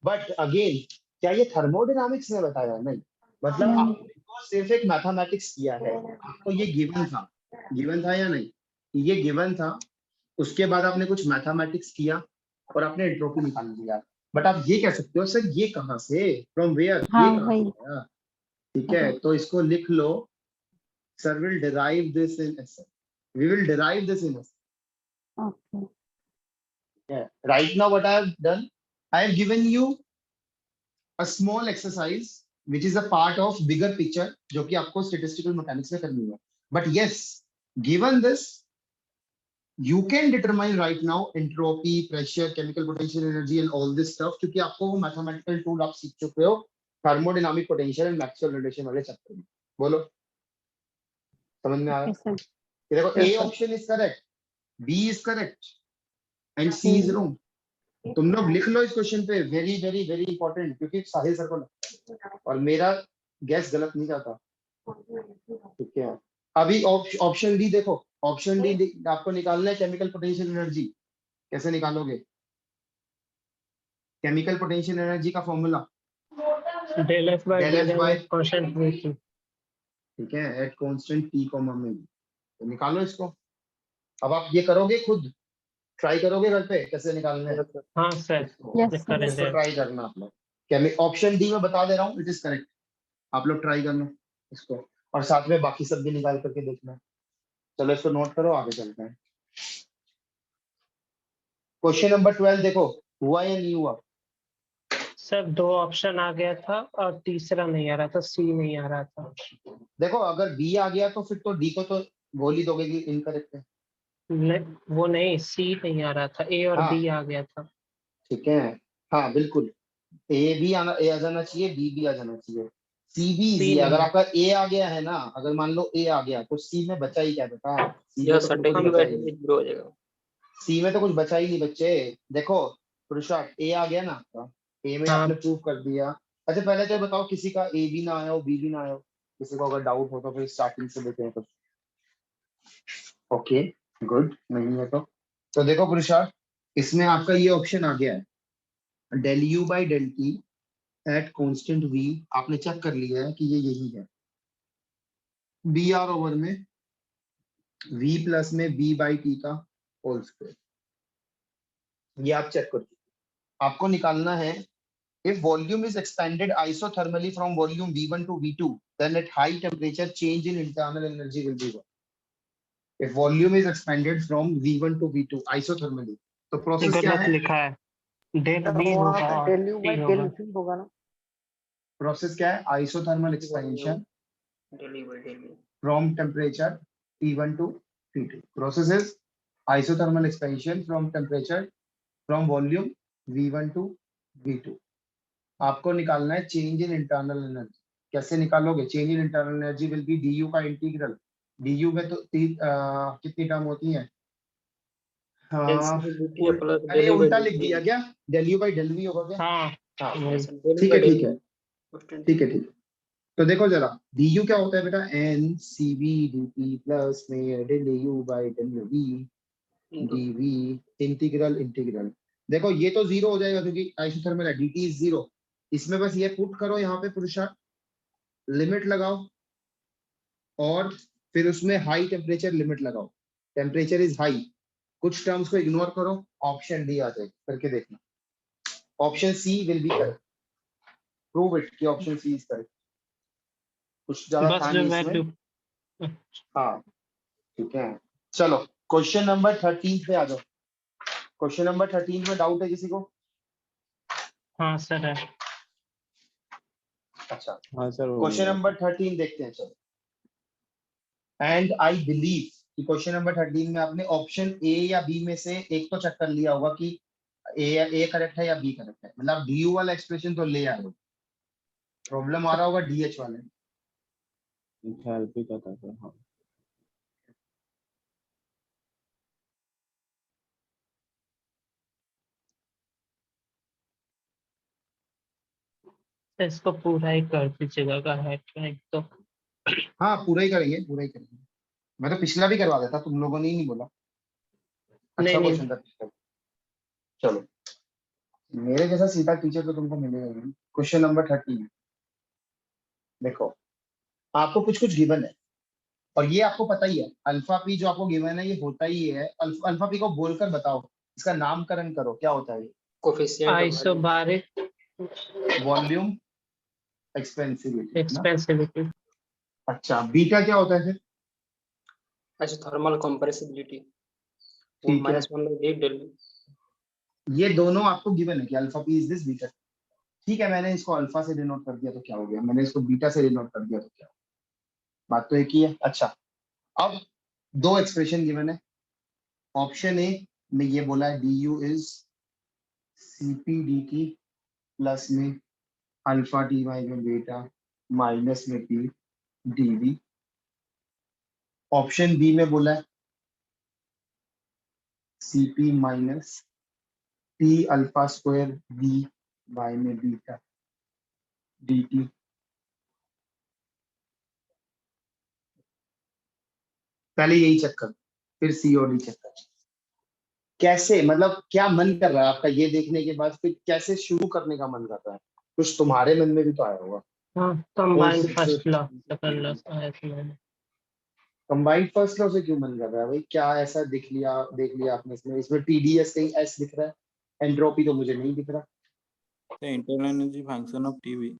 But again, क्या ये थर्मोडायनामिक्स ने बताया? नहीं, मतलब आपको सिर्फ एक मैथमेटिक्स किया है, आपको ये गिवन था या नहीं? ये गिवन था, उसके बाद आपने कुछ मैथमेटिक्स किया और आपने एंट्रोपी निकाल लिया। बट आप ये कह सकते हो सर ये कहाँ से, फ्रॉम वेयर, हाँ ये कहाँ से वही। आया? ठीक है, तो इसको लिख लो, sir will derive this in S, we will derive this in S. Okay. Right now what I have done, I have given you a small exercise which is a part of bigger picture जो कि आपको statistical mechanics में करनी है। But yes, given this, you can determine right now entropy, pressure, chemical potential energy and all this stuff क्योंकि आपको वो mathematical tool आप सीख चुके हो thermodynamic potential and Maxwell relation वाले चैप्टर में। बोलो, समझ में आया? Yes, sir. ये देखो, Yes, A sir. option is correct, B is correct and C is Hmm. wrong. तुम लोग लिख लो इस क्वेश्चन पे, वेरी वेरी वेरी इंपॉर्टेंट, क्योंकि साहिल सर को लगता है और मेरा गैस गलत नहीं जाता, ठीक है। अभी ऑप्शन डी देखो, ऑप्शन डी आपको निकालना है केमिकल पोटेंशियल एनर्जी। कैसे निकालोगे केमिकल पोटेंशियल एनर्जी का formula? Del F by Del del F by, F constant V2. ठीक है, एट कांस्टेंट टी कॉमा में, तो निकालो इसको। अब आप ये करोगे, खुद ट्राई करोगे घर पे कैसे निकालना है हाँ सर, इसको? Yes, ये sir. करेंगे। इसको ट्राई करना आप लोग। ऑप्शन डी में बता दे रहा हूँ, इट इज करेक्ट, आप लोग ट्राई करना इसको और साथ में बाकी सब भी निकाल करके देखना। चलो इसको नोट करो, आगे चलते हैं। क्वेश्चन नंबर 12 देखो, हुआ या नहीं हुआ? सर 2 ऑप्शन आ गया था और तीसरा नहीं आ रहा था, सी नहीं आ रहा था। देखो अगर बी आ गया तो फिर तो डी को तो बोल ही दोगे कि इनकरेक्ट है। वो नहीं, सी नहीं आ रहा था, ए और हाँ, बी आ गया था। ठीक है, हाँ बिल्कुल, ए भी आना, ए आ जाना चाहिए, बी भी आ जाना चाहिए, सी भी सी इजी है। अगर नहीं। आपका ए आ गया है ना, अगर मान लो ए आ गया तो सी में बचा ही क्या बेटा? सी यह में तो सर फिर कुछ डेली बचा बाय ही नहीं, डेली जीरो हो जाएगा। सी में तो कुछ बचा ही नहीं बच्चे। देखो पुरुषार्थ, ए आ गया ना आपका, ए में हाँ आपने प्रूव कर दिया। अच्छा पहले तो बताओ, किसी का ए भी ना आया हो, बी भी ना आया हो, किसी को अगर डाउट हो तो फिर स्टार्टिंग से देते हैं कुछ। ओके, गुड, नहीं है तो देखो पुरुषार्थ, इसमें आपका ये ऑप्शन आ गया है, del U by del T at constant V, आपने चेक कर लिया है कि ये यही है, बी आर ओवर में वी प्लस में बी बाई टी का होल स्क्वायर, ये आप चेक करो। आपको निकालना है, if volume is expanded isothermally from volume V1 to V2, then at high temperature change in internal energy will be what? If volume is expanded from V1 to V2 isothermally, तो प्रोसेस क्या गलत है? लिखा है, डेल बी होगा और टी होगा। प्रोसेस क्या है? आइसोथर्मल एक्सपेंशन डेली बाय डेली। from temperature T1 to T2. Process is isothermal expansion from temperature from volume V1 to V2. आपको निकालना है चेंज इन इंटरनल एनर्जी। कैसे निकालोगे? Change in internal energy will be du का इंटीग्रल, du में तो कितनी टर्म होती है? अरे उल्टा लिख दिया क्या? del u by del v होगा क्या? हाँ हाँ, ठीक है ठीक है ठीक है ठीक है। तो देखो जरा, du क्या होता है बेटा? n cv dt प्लस में del u by del v dv integral integral. देखो ये तो जीरो हो जाएगा क्योंकि आइसोथर्मल है, dt इज जीरो। इसमें बस ये पुट करो, यहाँ पे पुरुषार्थ लिमिट लगाओ और फिर उसमें हाई टेम्परेचर लिमिट लगाओ। टेम्परेचर इज हाई, कुछ टर्म्स को इग्नोर करो, ऑप्शन डी आ जाएगी, करके देखना। Option C will be correct, prove it कि ऑप्शन सी इज करेक्ट। कुछ ज्यादा बस था जो नहीं इसमें। वैल्यू हाँ ठीक है, चलो क्वेश्चन नंबर 13 पे आ जाओ। क्वेश्चन नंबर 13 में डाउट है किसी को? हाँ सर है। अच्छा, हाँ सर हो क्वेश्चन गया। नंबर 13 देखते हैं चलो। एंड आई बिलीव कि क्वेश्चन नंबर 13 में आपने ऑप्शन ए या बी में से एक तो चेक कर लिया होगा कि ए करेक्ट है या बी करेक्ट है, मतलब डी यू वाला एक्सप्रेशन तो ले आए हो। प्रॉब्लम आ रहा होगा डीएच वाले में। ख्याल भी था सर। हाँ इसको पूरा ही कर दीजिएगा अगर है तो। हाँ पूरा ही करेंगे, पूरा ही करेंगे। मैं तो पिछला भी करवा देता, तुम लोगों ने ही नहीं बोला। अच्छा नहीं क्वेश्चन था पिछला। चलो, मेरे जैसा सीधा टीचर तो तुमको मिलेगा ही। क्वेश्चन नंबर 13 देखो, आपको कुछ कुछ गिवन है और ये आपको पता ही है, अल्फा पी जो आपको गिवन है ये होता ही है। अल्फा पी को बोलकर बताओ, इसका नामकरण करो, क्या होता है ये? Coefficient of isobaric volume expansivity ना। एक्सपेंसिविटी। अच्छा, बीटा क्या होता है फिर? थर्मल कंप्रेसिबिलिटी ठीक है, -1/d डेल। ये दोनों आपको गिवन है कि alpha P is this beta. ठीक है, मैंने इसको अल्फा से डिनोट कर दिया तो क्या हो गया, मैंने इसको बीटा से डिनोट कर दिया तो क्या हो गया? बात तो एक ही है। अच्छा, अब दो एक्सप्रेशन गिवन है। ऑप्शन ए में ये बोला है D U is CP D T plus में अल्फा टी वाई में बीटा माइनस में पी डीवी। ऑप्शन बी में बोला है CP minus T alpha square B Y में बीटा dt। पहले यही चेक कर, फिर सी और डी चेक कर। कैसे, मतलब क्या मन कर रहा है आपका ये देखने के बाद, फिर कैसे शुरू करने का मन कर रहा है? कुछ तुम्हारे मन में भी तो आया होगा। हाँ combined first law second law आया था मैंने। कंबाइंड फर्स्ट लॉ से क्यों मन कर रहा है भाई? क्या ऐसा देख लिया आपने इसमें? इसमें टीडीएस कहीं एस दिख रहा है, एंट्रोपी तो मुझे नहीं दिख रहा। Internal energy function of TV.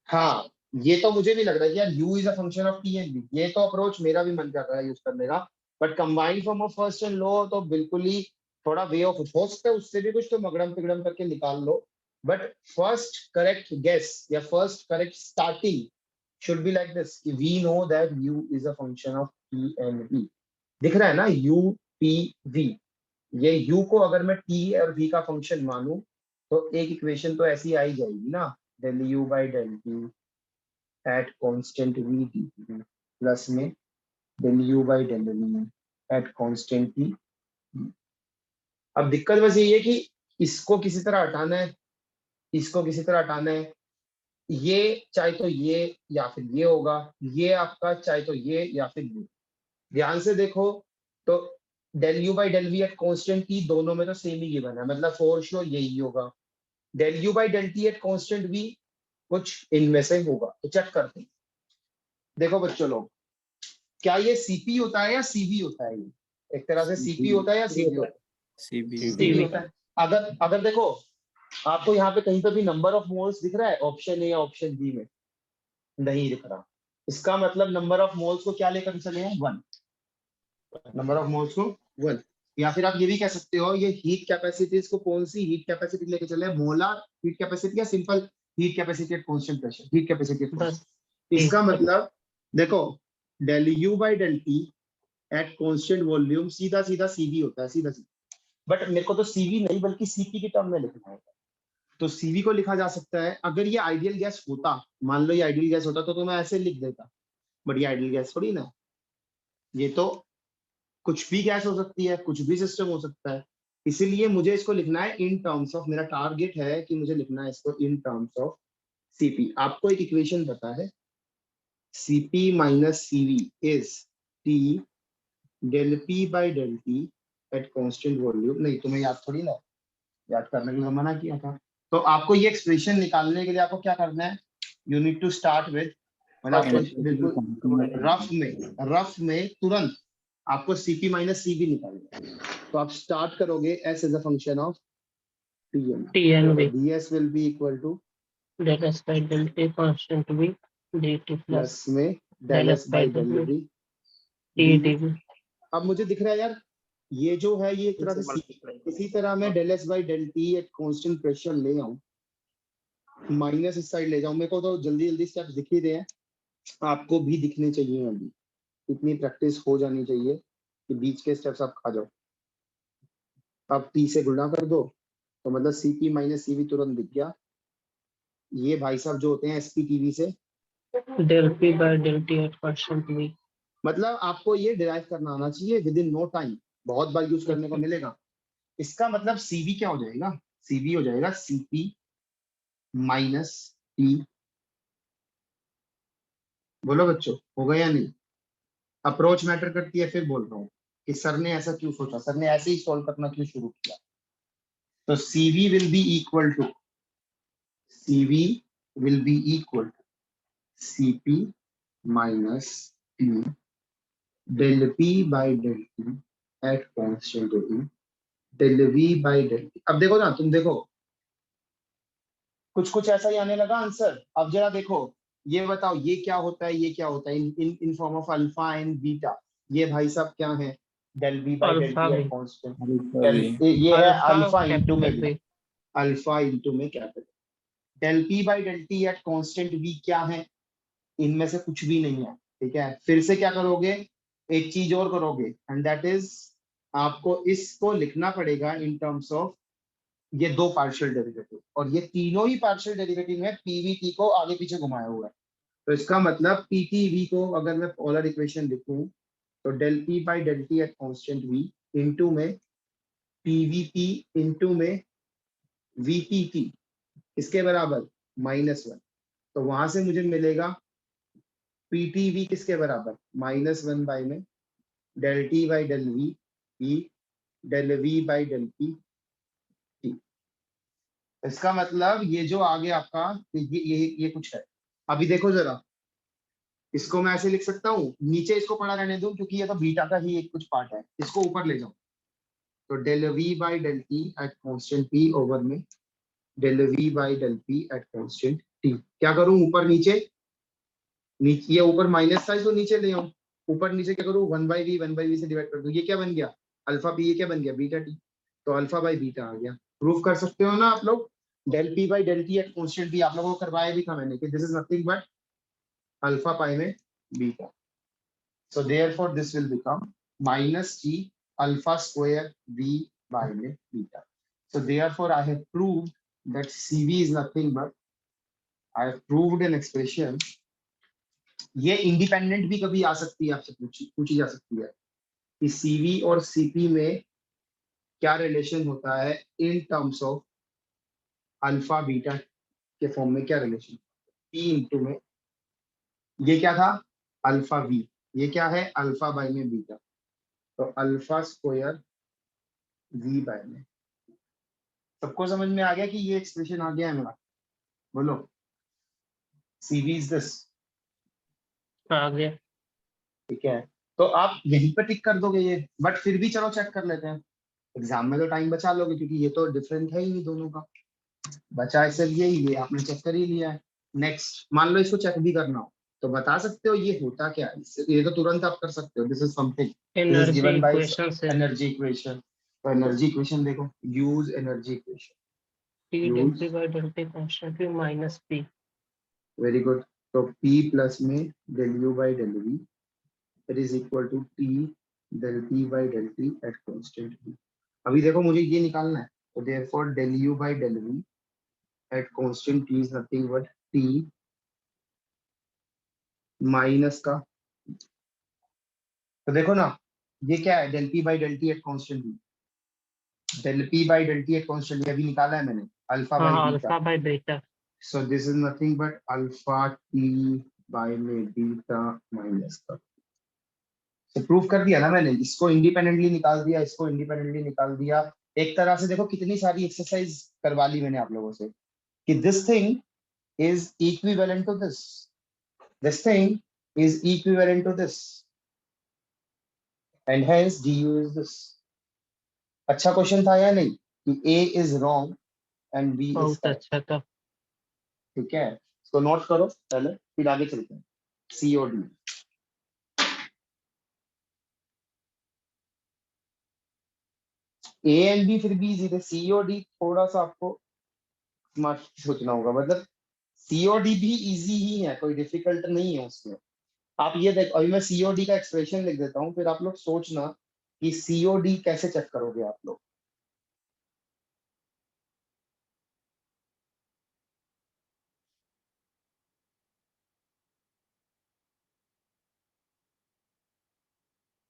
हाँ, ये तो मुझे भी लग रहा है कि यार u is a function of T and B. ये तो अप्रोच मेरा भी मन कर रहा है यूज करने का। But combined form of first and low तो बिल्कुल ही थोड़ा वे ऑफ हो सकता है, उससे भी कुछ तो मगड़म तिगड़म करके निकाल लो। बट फर्स्ट करेक्ट गेस या first correct starting should be like this कि we know that u is a function of t and v। दिख रहा है ना u p v। ये u को अगर मैं t और v का फंक्शन मानूं तो एक इक्वेशन तो ऐसी आ ही जाएगी ना, del u by del t at constant v dt plus में del u by del v at constant t। अब दिक्कत बस यही है कि इसको किसी तरह हटाना है, इसको किसी तरह हटाना है। ये चाहे तो ये या फिर ये होगा, ये आपका चाहे तो ये या फिर ये। ध्यान से देखो तो del u by del v at constant t दोनों में तो सेम ही गिवन है, मतलब फॉर श्योर यही होगा। del u by del t at constant v कुछ इनमें से होगा, तो चेक करते हैं। देखो बच्चों लोग, क्या ये सीपी होता है या सीवी होता है? ये एक तरह से सीपी होता है या सीवी होता है? सीवी होता है। अगर देखो आपको यहाँ पे कहीं पे भी नंबर ऑफ मोल्स दिख रहा है ऑप्शन ए या ऑप्शन बी में? नहीं दिख रहा। इसका मतलब नंबर ऑफ मोल्स को क्या लेकर चले हैं? 1। नंबर ऑफ मोल्स को 1। या फिर आप ये भी कह सकते हो ये हीट कैपेसिटी, इसको कौन सी हीट कैपेसिटी लेके चले हैं? मोलर हीट कैपेसिटी या simple heat capacity eight constant pressure? Heat capacity. इसका मतलब देखो del u by del t at constant volume सीधा सीधा सीवी होता है, सीधा सीधा। बट मेरे को तो सीवी नहीं बल्कि सीपी की टर्म में लिखना है, तो सीवी को लिखा जा सकता है। अगर ये आइडियल गैस होता, मान लो ये आइडियल गैस होता तो मैं ऐसे लिख देता, बट ये आइडियल गैस थोड़ी ना, ये तो कुछ भी गैस हो सकती है, कुछ भी सिस्टम हो सकता है। इसीलिए मुझे इसको लिखना है इन टर्म्स ऑफ, मेरा टारगेट है कि मुझे लिखना है इसको इन टर्म्स ऑफ सीपी। आपको एक इक्वेशन पता है CP minus CV is T del p by del t at constant volume। नहीं तुम्हें याद थोड़ी ना, याद करने के लिए मना किया था। तो आपको ये एक्सप्रेशन निकालने के लिए आपको क्या करना है? You need to start with, मतलब आपको बिल्कुल रफ में तुरंत आपको Cp माइनस Cv निकालना है। तो आप स्टार्ट करोगे s as a function of Tn, TNV ds will be equal to del S by del T constant V dt plus plus में del s by del v T dV. अब मुझे दिख रहा है यार, ये जो है ये एक तरह से इसी तरह मैं del s by del t at constant pressure ले आऊं, माइनस इस साइड ले जाऊं। मेरे को तो जल्दी जल्दी स्टेप्स दिख ही रहे हैं, आपको भी दिखने चाहिए। अभी इतनी प्रैक्टिस हो जानी चाहिए कि बीच के स्टेप्स आप खा जाओ। अब t से गुणा कर दो तो मतलब Cp माइनस Cv तुरंत दिख गया। ये भाई साहब जो होते हैं SPTV से, del P by del T at constant V. मतलब आपको ये डिराइव करना आना चाहिए विद इन नो टाइम, बहुत बार यूज करने को मिलेगा। इसका मतलब Cv क्या हो जाएगा, Cv हो जाएगा Cp माइनस T। बोलो बच्चों, होगा या नहीं? अप्रोच मैटर करती है। फिर बोल रहा हूँ कि सर ने ऐसा क्यों सोचा, सर ने ऐसे ही सॉल्व करना क्यों शुरू किया। तो Cv will be equal to Cp minus T del P by del T at constant T del V by del T। अब देखो ना, तुम देखो कुछ कुछ ऐसा ही आने लगा आंसर। अब जरा देखो, ये बताओ ये क्या होता है, ये क्या होता है इन form of alpha and beta. ये भाई साहब क्या है, del V by del Alpha T at V. constant। ये है अल्फा इंटू में capital V. अल्फा इंटू में capital. del P by del T at constant V क्या है, इनमें से कुछ भी नहीं है। ठीक है, फिर से क्या करोगे, एक चीज और करोगे, एंड दैट इज आपको इसको लिखना पड़ेगा इन टर्म्स ऑफ ये दो पार्शियल डेरिवेटिव, और ये तीनों ही पार्शियल डेरिवेटिव में पीवीटी को आगे पीछे घुमाया हुआ है। तो इसका मतलब पीटीवी को अगर मैं पोलर इक्वेशन लिखूं तो del P by del T at constant V into में पीवीटी इंटू में वीपीटी इसके बराबर -1। तो वहां से मुझे मिलेगा पीटीवी किसके बराबर, -1 बाय में del T by del V E del V by del P T। इसका मतलब ये जो आगे आपका ये कुछ है। अभी देखो जरा, इसको मैं ऐसे लिख सकता हूँ, नीचे इसको पढ़ा रहने दूं क्योंकि ये तो बीटा का ही एक कुछ पार्ट है, इसको ऊपर ले जाओ। तो del V by del T at constant P over में del V by del P at constant T। क्या करूं, ऊपर नीचे, नीचे ये ऊपर माइनस था इसको नीचे ले आऊं, ऊपर नीचे क्या करूं, 1/v से डिवाइड कर दूं। ये क्या बन गया, अल्फा पी, ये क्या बन गया, बीटा टी। तो अल्फा बाई बीटा आ गया। प्रूफ कर सकते हो ना आप लोग, del P by del T at constant P आप लोगों को करवाया भी था मैंने कि this is nothing but alpha पाई में beta. So therefore this will become minus T alpha square V by beta. So therefore I have proved that CV is nothing but, I have proved an expression। ये इंडिपेंडेंट भी कभी आ सकती है, आपसे पूछी जा सकती है कि CV और CP में क्या रिलेशन होता है इन टर्म्स ऑफ अल्फा बीटा के फॉर्म में, क्या रिलेशन P इंटू में, ये क्या था अल्फा V, ये क्या है अल्फा बाई में बीटा। तो अल्फा स्क्वायर V बाय में। सबको समझ में आ गया कि ये एक्सप्रेशन आ गया है मेरा, बोलो CV इज दिस, आ गया। ठीक है। तो आप यहीं पर टिक कर दोगे ये, बट फिर भी चलो चेक कर लेते हैं, एग्जाम में तो टाइम बचा लोगे क्योंकि ये तो डिफरेंट है ही नहीं दोनों का, बचा है सिर्फ यही, ये आपने चेक कर ही लिया है। नेक्स्ट मान लो इसको चेक भी करना हो तो बता सकते हो ये होता क्या है, ये तो तुरंत आप कर सकते हो। This is something energy given by equation से एनर्जी इक्वेशन। तो एनर्जी इक्वेशन देखो, use energy equation, T del use, P by del T constant V minus P. Very good. तो P प्लस में del U by del V it is equal to T del P by del T at constant V। अभी देखो मुझे ये निकालना है, तो therefore del U by del V at constant T is nothing but T minus का, तो देखो ना ये क्या है, del P by del T at constant V, del P by del T at constant V अभी निकाला है मैंने, alpha by beta. Alpha by beta. So this is nothing but alpha T by में बीटा माइनस का। तो प्रूफ कर दिया ना मैंने, इसको इंडिपेंडेंटली निकाल दिया, इसको इंडिपेंडेंटली निकाल दिया। एक तरह से देखो कितनी सारी एक्सरसाइज करवा ली मैंने आप लोगों से कि this thing is equivalent to this thing is equivalent to this. And hence du is दिस। अच्छा क्वेश्चन था या नहीं कि a is wrong and b is बहुत करेक्ट? अच्छा था। ठीक है, इसको नोट करो पहले, फिर आगे चलते हैं। सी और डी, ए एंड बी फिर भी इजी थे, सी और डी थोड़ा सा आपको स्मार्ट सोचना होगा। मतलब सी और डी भी इजी ही है, कोई डिफिकल्ट नहीं है उसमें। आप ये देखो, अभी मैं सी और डी का एक्सप्रेशन लिख देता हूँ, फिर आप लोग सोचना कि सी और डी कैसे चेक करोगे आप लोग।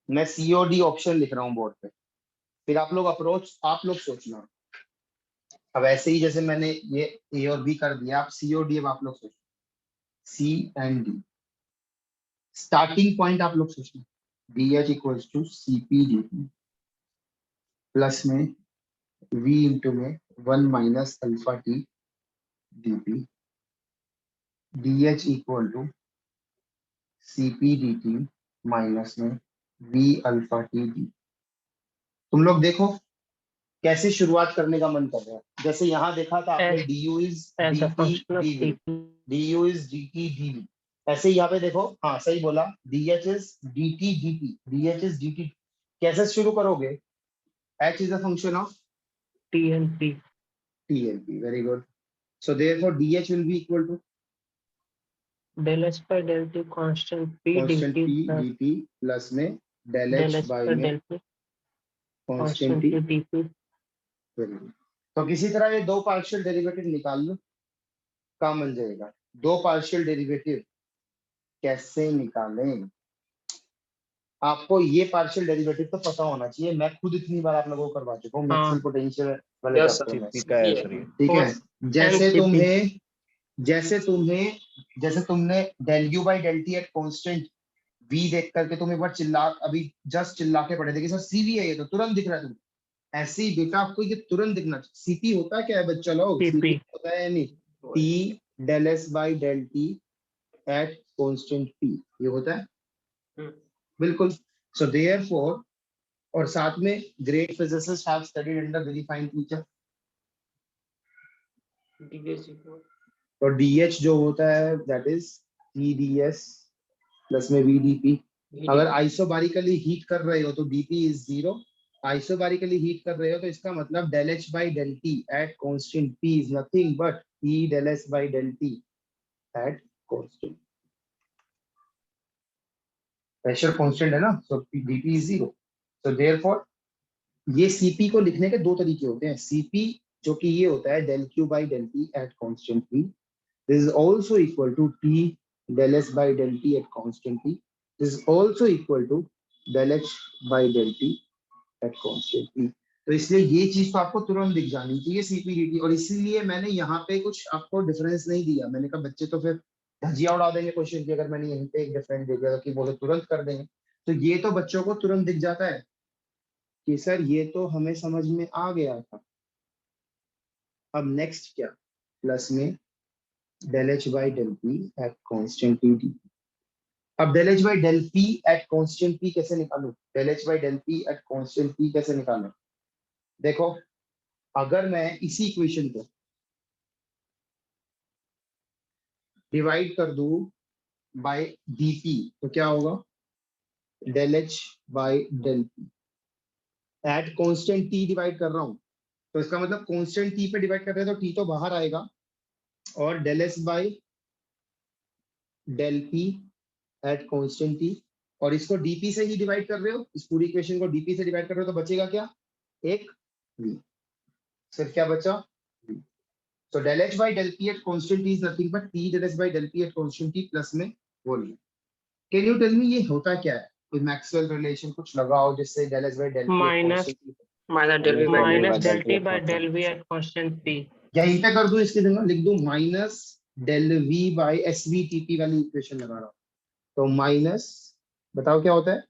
मैं सी और डी ऑप्शन लिख रहा हूँ बोर्ड पे, फिर आप लोग अप्रोच आप लोग सोचना। अब ऐसे ही जैसे मैंने ये ए और बी कर दिया, आप सी और डी अब आप लोग सोचना। C and D, starting point आप लोग सोचना, D H equals to C P D T plus में v इंटू में 1 minus alpha T D P D H equal to C P D T minus में v अल्फा टी डी। तुम लोग देखो कैसे शुरुआत करने का मन कर रहा है। जैसे यहाँ देखा था आपने du is as a dt function of dv, T du is dt dv। ऐसे ही यहाँ पे देखो, हाँ सही बोला, dh is dt dt, dh is dt। कैसे शुरू करोगे? h is a function of T and P t and p, very good. So therefore dh will be equal to del H by del T constant P constant D p dt plus में del del h H by by में del P constant constant t। P D P. तो किसी तरह ये दो पार्शियल डेरिवेटिव निकाल लो, काम बन जाएगा। दो पार्शियल डेरिवेटिव कैसे निकालें? आपको ये पार्शियल डेरिवेटिव तो पता होना चाहिए, मैं खुद इतनी बार आप लोगों को करवा चुका हूँ मैक्सवेल पोटेंशियल वाले यस चैप्टर में। सीपी का है सर ये। ठीक है, जैसे MCP। तुम्हें जैसे तुमने del U by del T at constant v देख करके तुम एक बार अभी जस्ट चिल्ला के पढ़े थे कि सर सीवी है, ये तो तुरंत दिख रहा है तुम्हें। ऐसे ही बेटा आपको ये तुरंत दिखना चाहिए। सीपी होता क्या है बच्चा लोग? CP सीपी होता है यानी T del S by del T at constant P, ये होता है बिल्कुल। सो देयरफॉर, और साथ में great physicist have studied under very fine teacher. और डीएच जो होता है दैट इज टीडीएस प्लस में वीडीपी। अगर आइसोबारिकली हीट कर रहे हो तो डीपी इज 0। आइसोबारिकली हीट कर रहे हो तो इसका मतलब del H by del T at constant P is nothing but E del S by del T at constant. Pressure constant है ना, so DP is 0। So therefore ये सीपी को लिखने के दो तरीके होते हैं। सीपी जो कि ये होता है del Q by del T at constant P, this is also equal to T del s by del t at constant p. This is also equal to del h by del t at constant p. तो इसलिए ये चीज तो आपको तुरंत दिख जानी चाहिए सीपीडीटी। और इसीलिए मैंने यहाँ पे कुछ आपको डिफरेंस नहीं दिया। मैंने कहा बच्चे तो फिर धजिया उड़ा देंगे क्वेश्चन की अगर मैंने यहीं पे एक डिफरेंस दे दिया कि वो तो तुरंत कर देंगे। तो ये तो बच्चों को तुरंत दिख जाता है कि सर ये तो हमें समझ में आ गया था। अब नेक्स्ट क्या, प्लस में del h by del p at constant p dt। अब del h by del p at constant p कैसे निकालूं? del h by del p at constant p कैसे निकालूं? देखो, अगर मैं इसी इक्वेशन को डिवाइड कर दूं बाय dp तो क्या होगा? del h by del p at constant t divide कर रहा हूं तो इसका मतलब constant t पे डिवाइड कर रहे हैं तो t तो बाहर आएगा, और del s by del p at constant t, और इसको dp से ही डिवाइड कर रहे हो, इस पूरी इक्वेशन को dp से डिवाइड कर रहे हो तो बचेगा क्या? एक v। सिर्फ क्या बचा? v। so del h by del p at constant t is nothing but t del s by del p at constant t plus में volume. Can you tell me ये होता क्या है? कोई मैक्सवेल रिलेशन कुछ लगाओ जिससे del s by del p minus del T by del V at constant P. यहीं पे कर दूं, इसकी जगह लिख दूं minus del v by svtt वाली इक्वेशन लगा रहा हूं तो माइनस, बताओ क्या होता है?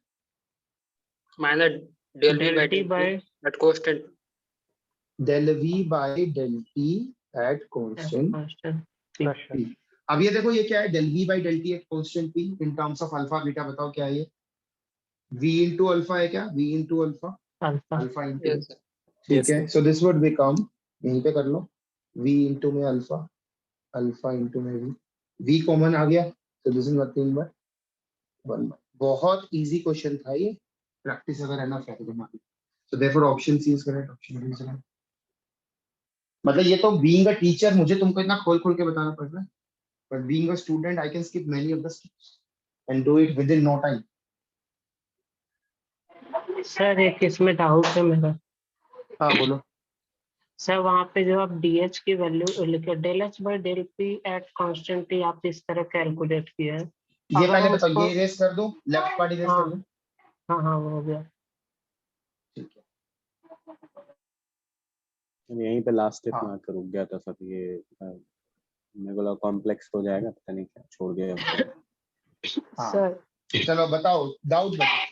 Minus del T by at constant del v by del t at constant p। अब ये देखो ये क्या है? del v by del t at constant p in terms of alpha beta. बताओ क्या है ये? v इंटू अल्फा है क्या, v into alpha, alpha alpha into, yes ठीक है। सो दिस वुड बिकम, यहीं पे कर लो, v इंटू में अल्फा, अल्फा इंटू में v, v कॉमन आ गया, so this is nothing but 1। बहुत इजी क्वेश्चन था ये, प्रैक्टिस अगर है ना फिर तुम्हारी। So therefore option C is correct, option B is correct. मतलब ये तो बीइंग अ टीचर मुझे तुमको इतना खोल खोल के बताना पड़ रहा है, but being a student I can skip many of the steps and do it within no time. Sir एक इसमें डाउट है मेरा। हाँ बोलो। सर वहाँ पे जो आप DH की वैल्यू लिखे, del H by del P at constant T, आप इस तरह कैलकुलेट किए हैं। ये अगर पहले हम बताओ, इसको, ये इरेज कर दो, लेफ्ट पार्ट इरेज कर हाँ दो, हाँ हाँ वो हो गया। ठीक है। यहीं पे लास्ट स्टेप हाँ। में आकर रुक गया था सर। ये मेरे को लगा कॉम्प्लेक्स हो जाएगा, पता नहीं क्या छोड़ दिया उसको। हाँ सर चलो बताओ, डाउट बताओ।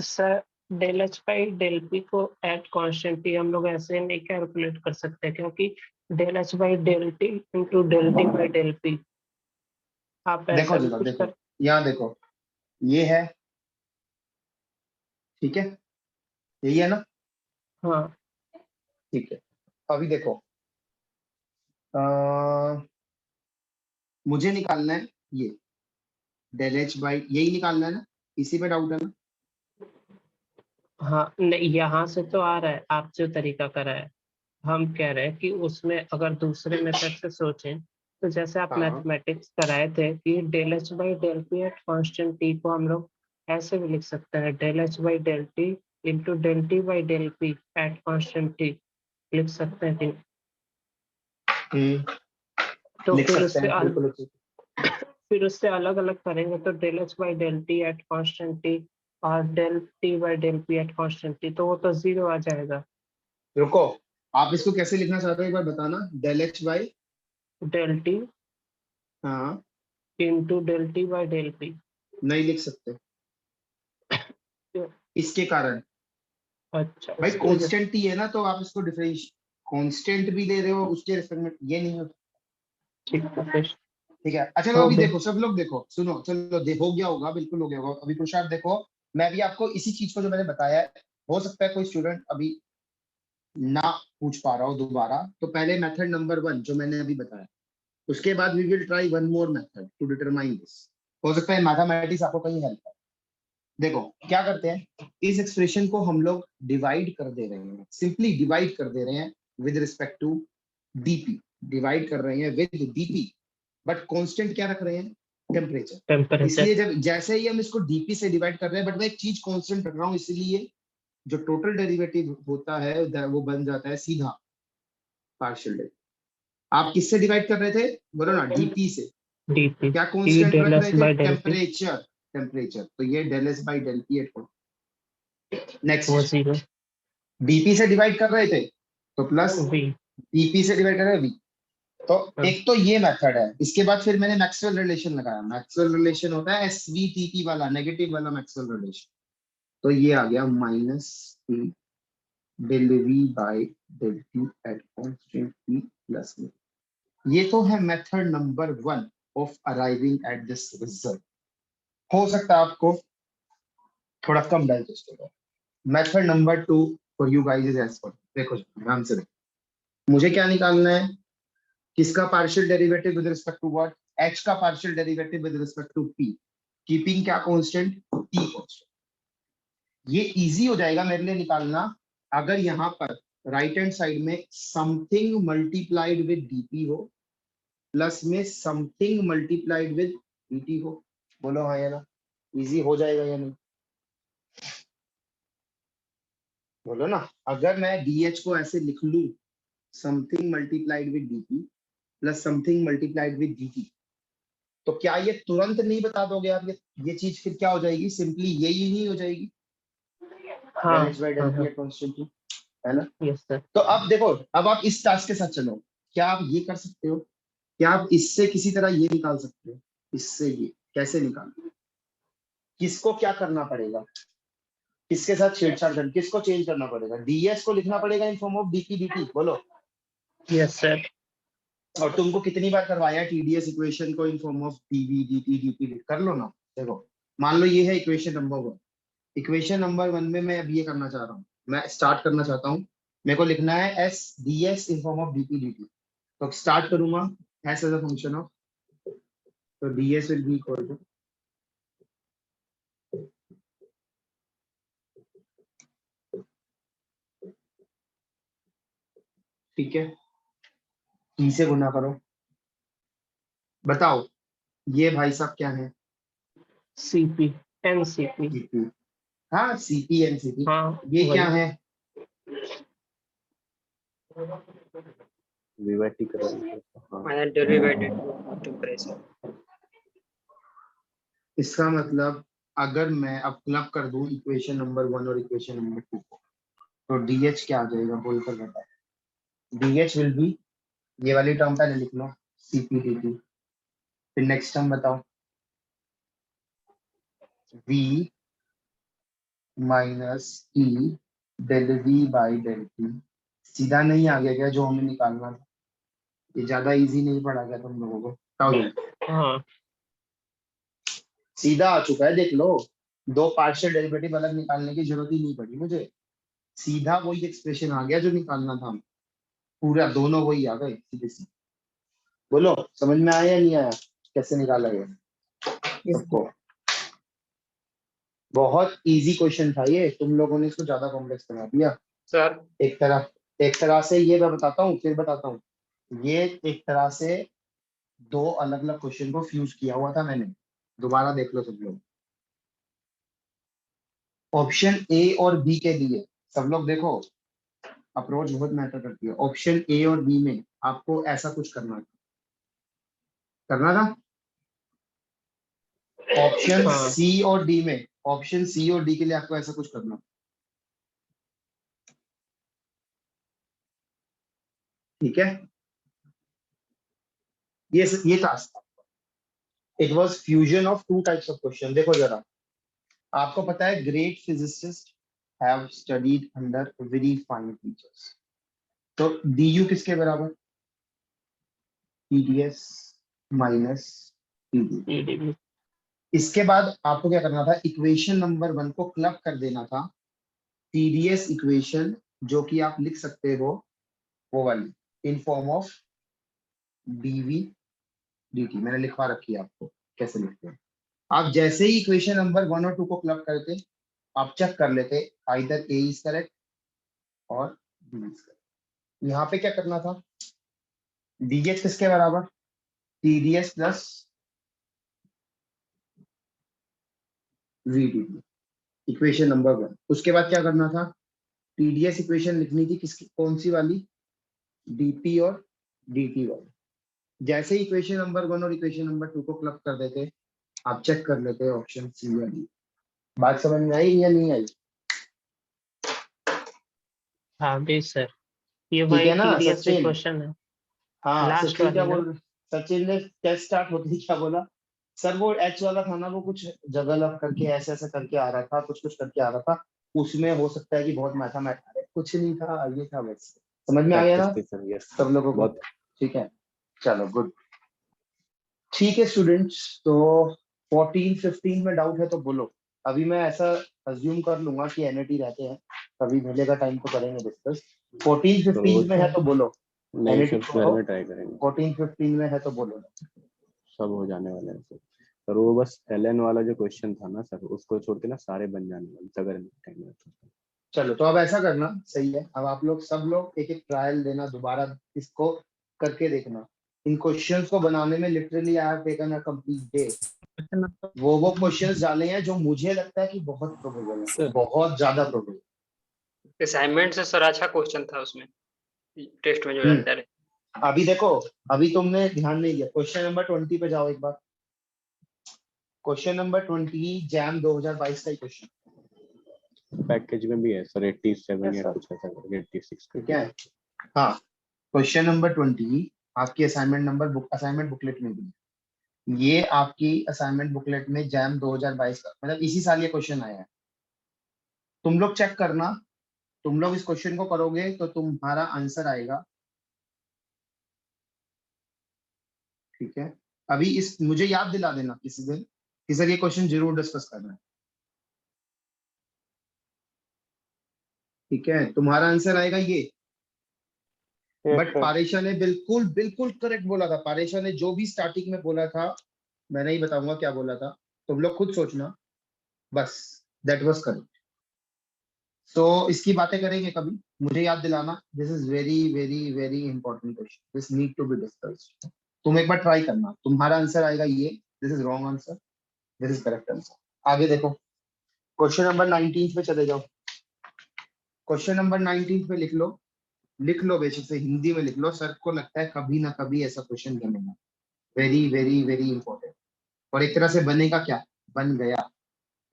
Sir del H by del P को एट कॉन्स्टेंट टी हम लोग ऐसे नहीं कैलकुलेट कर सकते, क्योंकि del H by del T into del T by del P, आप देखो ऐसा भी जरा कुछ देखो, कर। यहाँ देखो, ये है, ठीक है, यही है ना, हाँ ठीक है। अभी देखो, मुझे निकालना है ये डेल एच बाई, यही निकालना है ना, इसी पे डाउट है ना। हाँ नहीं, यहाँ से तो आ रहा है आप जो तरीका करा है। हम कह रहे हैं कि उसमें अगर दूसरे मेथड से सोचें, तो जैसे आप हाँ मैथमेटिक्स कराए थे कि del H by del P at constant T को हम लोग ऐसे भी लिख सकते हैं, del H by del T into del T by del P at constant T, लिख सकते हैं कि तो लिख सकते हैं, बिल्कुल। फिर उससे अलग अलग करेंगे तो del H by del T at constant T और del T by del P at constant T, तो वो तो 0 आ जाएगा। रुको, आप इसको कैसे लिखना चाहते हो एक बार बताना। Del H by del T हाँ, into del T by del P. नहीं लिख सकते, इसके कारण अच्छा भाई इसकी वजह से। कांस्टेंट ही है ना, तो आप इसको डिफरेंस कांस्टेंट भी ले रहे हो, उसके रिस्पेक्ट में ये नहीं होता, ठीक है फिर ठीक है। अच्छा चलो हो अभी गया। देखो, सब लोग देखो, सुनो, चलो हो गया होगा, बिल्कुल हो गया होगा। अभी तुषार देखो, मैं भी आपको इसी चीज को जो मैंने बताया है, हो सकता है कोई स्टूडेंट अभी ना पूछ पा रहा हो दोबारा, तो पहले मेथड नंबर 1 जो मैंने अभी बताया, उसके बाद we will try one more method to determine this. हो सकता है मैथमेटिक्स आपको कहीं हेल्प करे। देखो क्या करते हैं, इस एक्सप्रेशन को हम लोग डिवाइड कर दे रहे हैं, सिंपली डिवाइड कर दे रहे हैं with respect to DP, divide कर रहे हैं विद डीपी, बट कांस्टेंट क्या रख रहे हैं, टेम्परेचर। टेम्परेचर इसलिए जब जैसे ही हम इसको डीपी से डिवाइड कर रहे हैं, बट मैं एक चीज कांस्टेंट रख रहा हूँ, इसलिए जो टोटल डेरिवेटिव होता है वो बन जाता है सीधा पार्शियल डेरिवेटिव। आप किससे डिवाइड कर रहे थे, बोलो ना, डीपी से। डीपी क्या टी कांस्टेंट डेल रख एस रहे थे, by del P temperature, temperature, तो ये del S by del P at. वो नेक्स्ट 0 डीपी से डिवाइड कर रहे थे तो प्लस, वी। डीपी से डिवाइड कर रहे हैं वी। तो एक तो ये मेथड है, इसके बाद फिर मैंने मैक्सवेल रिलेशन लगाया। मैक्सवेल रिलेशन होता है एसवीटीपी वाला, नेगेटिव वाला मैक्सवेल रिलेशन। तो ये आ गया minus P del V by del T at constant P plus V. ये तो है method number 1 of arriving at this result. हो सकता है आपको थोड़ा कम डाइजेस्ट होगा। Method number 2 for you guys is as following. देखो ध्यान से देखो, मुझे क्या निकालना है, किसका partial derivative with respect to what, h का partial derivative with respect to p, keeping क्या कांस्टेंट, t कांस्टेंट। ये इजी हो जाएगा मेरे लिए निकालना अगर यहाँ पर राइट हैंड साइड में समथिंग मल्टीप्लाइड विद dp हो, प्लस में समथिंग मल्टीप्लाइड विद dt हो। बोलो हाँ या ना, इजी हो जाएगा या नहीं, बोलो ना। अगर मैं dh को ऐसे लिख लूं, something multiplied with dt plus something multiplied with dt, तो क्या ये तुरंत नहीं बता दोगे आप, ये चीज फिर क्या हो जाएगी, सिंपली यही नहीं हो जाएगी, हाँ del h by del p at constant, है ना। Yes sir. तो अब देखो, अब आप इस टास्क के साथ चलो, क्या आप ये कर सकते हो, क्या आप इससे किसी तरह ये निकाल सकते हो, इससे ये कैसे निकाल, किसको क्या करना पड़ेगा, किसके साथ छेड़छाड़ करना, किसको चेंज करना पड़ेगा, ds को लिखना पड़ेगा in form of dp dt, बोलो। Yes sir. और तुमको कितनी बार करवाया टीडीएस इक्वेशन को इन form of dv dt dp, कर लो ना। देखो मान लो ये है इक्वेशन नंबर 1। इक्वेशन नंबर 1 में मैं अब ये करना चाह रहा हूँ, मैं स्टार्ट करना चाहता हूँ, मेरे को लिखना है S D S in form of DP D T. तो स्टार्ट करूंगा S as a function of, तो D S will be equal to ठीक है, टी से गुना करो। बताओ ये भाई साहब क्या है? CP NCP. सीपी, हाँ सीपी एनसीपी। हाँ ये वही। क्या है? वीवाईटी करो। हाँ माइनस डेरिवेटिव टेम्परेचर। इसका मतलब अगर मैं अब क्लब कर दूं इक्वेशन नंबर 1 और इक्वेशन नंबर 2 को, तो डीएच क्या आ जाएगा बोलकर बता। डीएच विल बी, ये वाली टर्म पहले लिख लो, सीपीडीटी। फिर नेक्स्ट टर्म बताओ, V minus T del V by del T. सीधा नहीं आ गया क्या जो हमें निकालना था? ये ज्यादा इजी नहीं पड़ा गया तुम लोगों को? हाँ सीधा आ चुका है, देख लो। दो पार्शियल डेरिवेटिव अलग निकालने की जरूरत ही नहीं पड़ी मुझे, सीधा वही एक्सप्रेशन आ गया जो निकालना था। पूरा दोनों वही आ गए सीधे सीधे। बोलो समझ में आया या नहीं आया कैसे निकाला गया इसको? बहुत इजी क्वेश्चन था ये, तुम लोगों ने इसको ज्यादा कॉम्प्लेक्स बना दिया। सर एक तरह से ये मैं बताता हूँ, फिर बताता हूँ। ये एक तरह से दो अलग अलग क्वेश्चन को फ्यूज किया हुआ था मैंने, दोबारा देख लो सब लोग। ऑप्शन ए और बी के लिए सब लोग देखो, अप्रोच बहुत मैटर करती है। ऑप्शन ए और बी में आपको ऐसा कुछ करना था। ऑप्शन हाँ सी और डी में, ऑप्शन सी और डी के लिए आपको ऐसा कुछ करना, ठीक है? ये task, it was fusion of two types of question. देखो जरा, आपको पता है great physicist have studied under very fine teachers, तो डी यू किसके बराबर? TDS minus TD. पीडीबी। इसके बाद आपको क्या करना था, इक्वेशन नंबर 1 को क्लब कर देना था टीडीएस इक्वेशन, जो कि आप लिख सकते हो वो वाली in form of DV DT. मैंने लिखवा रखी है आपको कैसे लिखते हैं। आप जैसे ही इक्वेशन नंबर 1 और 2 को क्लब करते, आप चेक कर लेते आइदर ए इज करेक्ट और बी इज करेक्ट। यहाँ पे क्या करना था, डीएच किसके बराबर? TDS plus VDT, equation number 1। उसके बाद क्या करना था, टीडीएस इक्वेशन लिखनी थी किसकी, कौन सी वाली? डीपी और डीटी वाली। जैसे ही इक्वेशन नंबर 1 और इक्वेशन नंबर 2 को क्लब कर देते, आप चेक कर लेते ऑप्शन सी या डी। बात समझ में आई या नहीं आई? हाँ भी सर, ये ठीक वही है ना टीडीएस सचिन? क्वेश्चन है। हाँ लास्ट सचिन क्या वाली ना। बोल, सचिन ने टेस्ट स्टार्ट होते ही क्या बोला? सर वो एच वाला था ना, वो कुछ जगह लग करके ऐसे ऐसे करके आ रहा था, कुछ कुछ करके आ रहा था, उसमें हो सकता है कि बहुत मैथमेटिक्स, कुछ नहीं था, ये था बस। समझ में आ गया ना प्रैक्टिस थी सर, यस सब लोगों को? बहुत। ठीक है, चलो गुड। ठीक है स्टूडेंट्स, तो 14-15 में डाउट है तो बोलो। अभी मैं ऐसा अज्यूम कर लूंगा कि एनएटी रहते हैं, कभी मिलेगा टाइम तो करेंगे डिस्कस। 14-15 में है तो बोलो। नहीं एनएटी सर, घर में ट्राई करेंगे। 14-15 में है तो बोलो। सब हो जाने वाले हैं सर। सर वो बस एलएन वाला जो क्वेश्चन था ना सर, उसको छोड़ के ना सारे बन जाने वाले अगर टाइम रहता तो। चलो तो अब ऐसा करना सही है, अब आप लोग सब लोग एक एक ट्रायल देना, दोबारा इसको करके देखना। इन क्वेश्चंस को बनाने में literally I have taken a complete day. वो क्वेश्चंस डाले हैं जो मुझे लगता है कि बहुत प्रोबेबल है, सर बहुत ज्यादा प्रोबेबल। असाइनमेंट से सर अच्छा क्वेश्चन था उसमें, टेस्ट में जो डाले। अभी देखो, अभी तुमने ध्यान नहीं दिया, क्वेश्चन नंबर 20 पे जाओ एक बार। क्वेश्चन नंबर 20 जैम 2022 का क्वेश्चन, पैकेज में भी है सर 87 या सर? कुछ ऐसा करके 86 ठीक है, हाँ। क्वेश्चन नंबर 20 आपकी असाइनमेंट नंबर असाइनमेंट बुकलेट में भी है। ये आपकी असाइनमेंट बुकलेट में जैम 2022 का, मतलब इसी साल ये क्वेश्चन आया है। तुम लोग चेक करना, तुम लोग इस क्वेश्चन को करोगे तो तुम्हारा आंसर आएगा। ठीक है, अभी इस मुझे याद दिला देना किसी दिन कि सर ये क्वेश्चन जरूर डिस्कस करना है। ठीक है, तुम्हारा आंसर आएगा ये। बट पारेशा ने बिल्कुल बिल्कुल करेक्ट बोला था। पारेशा ने जो भी स्टार्टिंग में बोला था, मैं नहीं बताऊंगा क्या बोला था, तुम लोग खुद सोचना, बस दैट वाज करेक्ट। सो इसकी बातें करेंगे कभी, मुझे याद दिलाना। This is very very very important question, this need to be discussed. तुम एक बार ट्राई करना, तुम्हारा आंसर आएगा ये। This is wrong answer, this is correct answer. आगे देखो, क्वेश्चन नंबर 19 पे चले जाओ। क्वेश्चन नंबर 19 पे लिख लो बेशक से हिंदी में लिख लो। सर को लगता है कभी ना कभी ऐसा क्वेश्चन बनेगा, वेरी वेरी वेरी इंपॉर्टेंट। और एक तरह से बनेगा क्या, बन गया,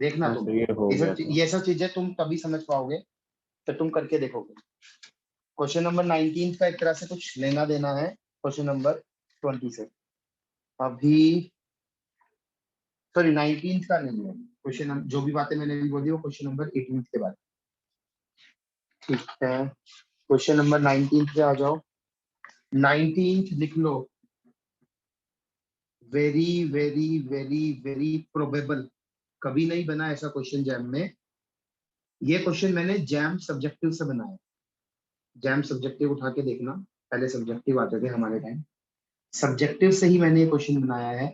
देखना हाँ तुम। सर, ये हो गया था। ये सब चीजें तुम तभी समझ पाओगे तो तुम करके देखोगे। क्वेश्चन नंबर 19 का एक तरह से कुछ लेना देना है क्वेश्चन नंबर 20 से। अभी सॉरी 19 का नहीं है क्वेश्चन, जो भी बातें मैंने अभी बोली वो क्वेश्चन नंबर 18 के बाद। ठीक है, क्वेश्चन नंबर 19 पे आ जाओ। 19 लिख लो, very very very very probable. कभी नहीं बना ऐसा क्वेश्चन जैम में। ये क्वेश्चन मैंने जैम सब्जेक्टिव से बनाया। जैम सब्जेक्टिव उठा के देखना, पहले सब्जेक्टिव आते थे हमारे टाइम, सब्जेक्टिव से ही मैंने ये क्वेश्चन बनाया है।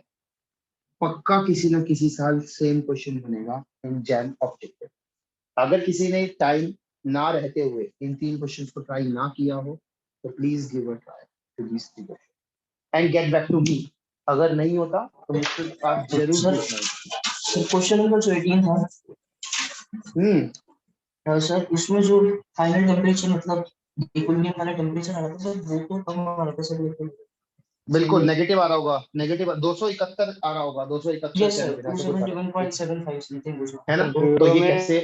पक्का किसी ना किसी साल सेम क्वेश्चन बनेगा इन जैम ऑब्जेक्टिव। अगर किसी ने टाइम ना रहते हुए इन 3 क्वेश्चंस को ट्राई ना किया हो तो please give a try to this 3 question and get back to me. अगर नहीं होता तो मुझसे आप जरूर पूछना। क्वेश्चन नंबर जो 18 था सर, उसमें जो फाइनल टेम्परेचर मतलब इक्विलिब्रियम वाला टेम्परेचर आ रहा था सर, वो तो कम आ रहा था सर, बिल्कुल नेगेटिव आ रहा होगा, नेगेटिव 271 आ रहा होगा, 271 यस सर, 271.75 समथिंग है ना। तो ये कैसे,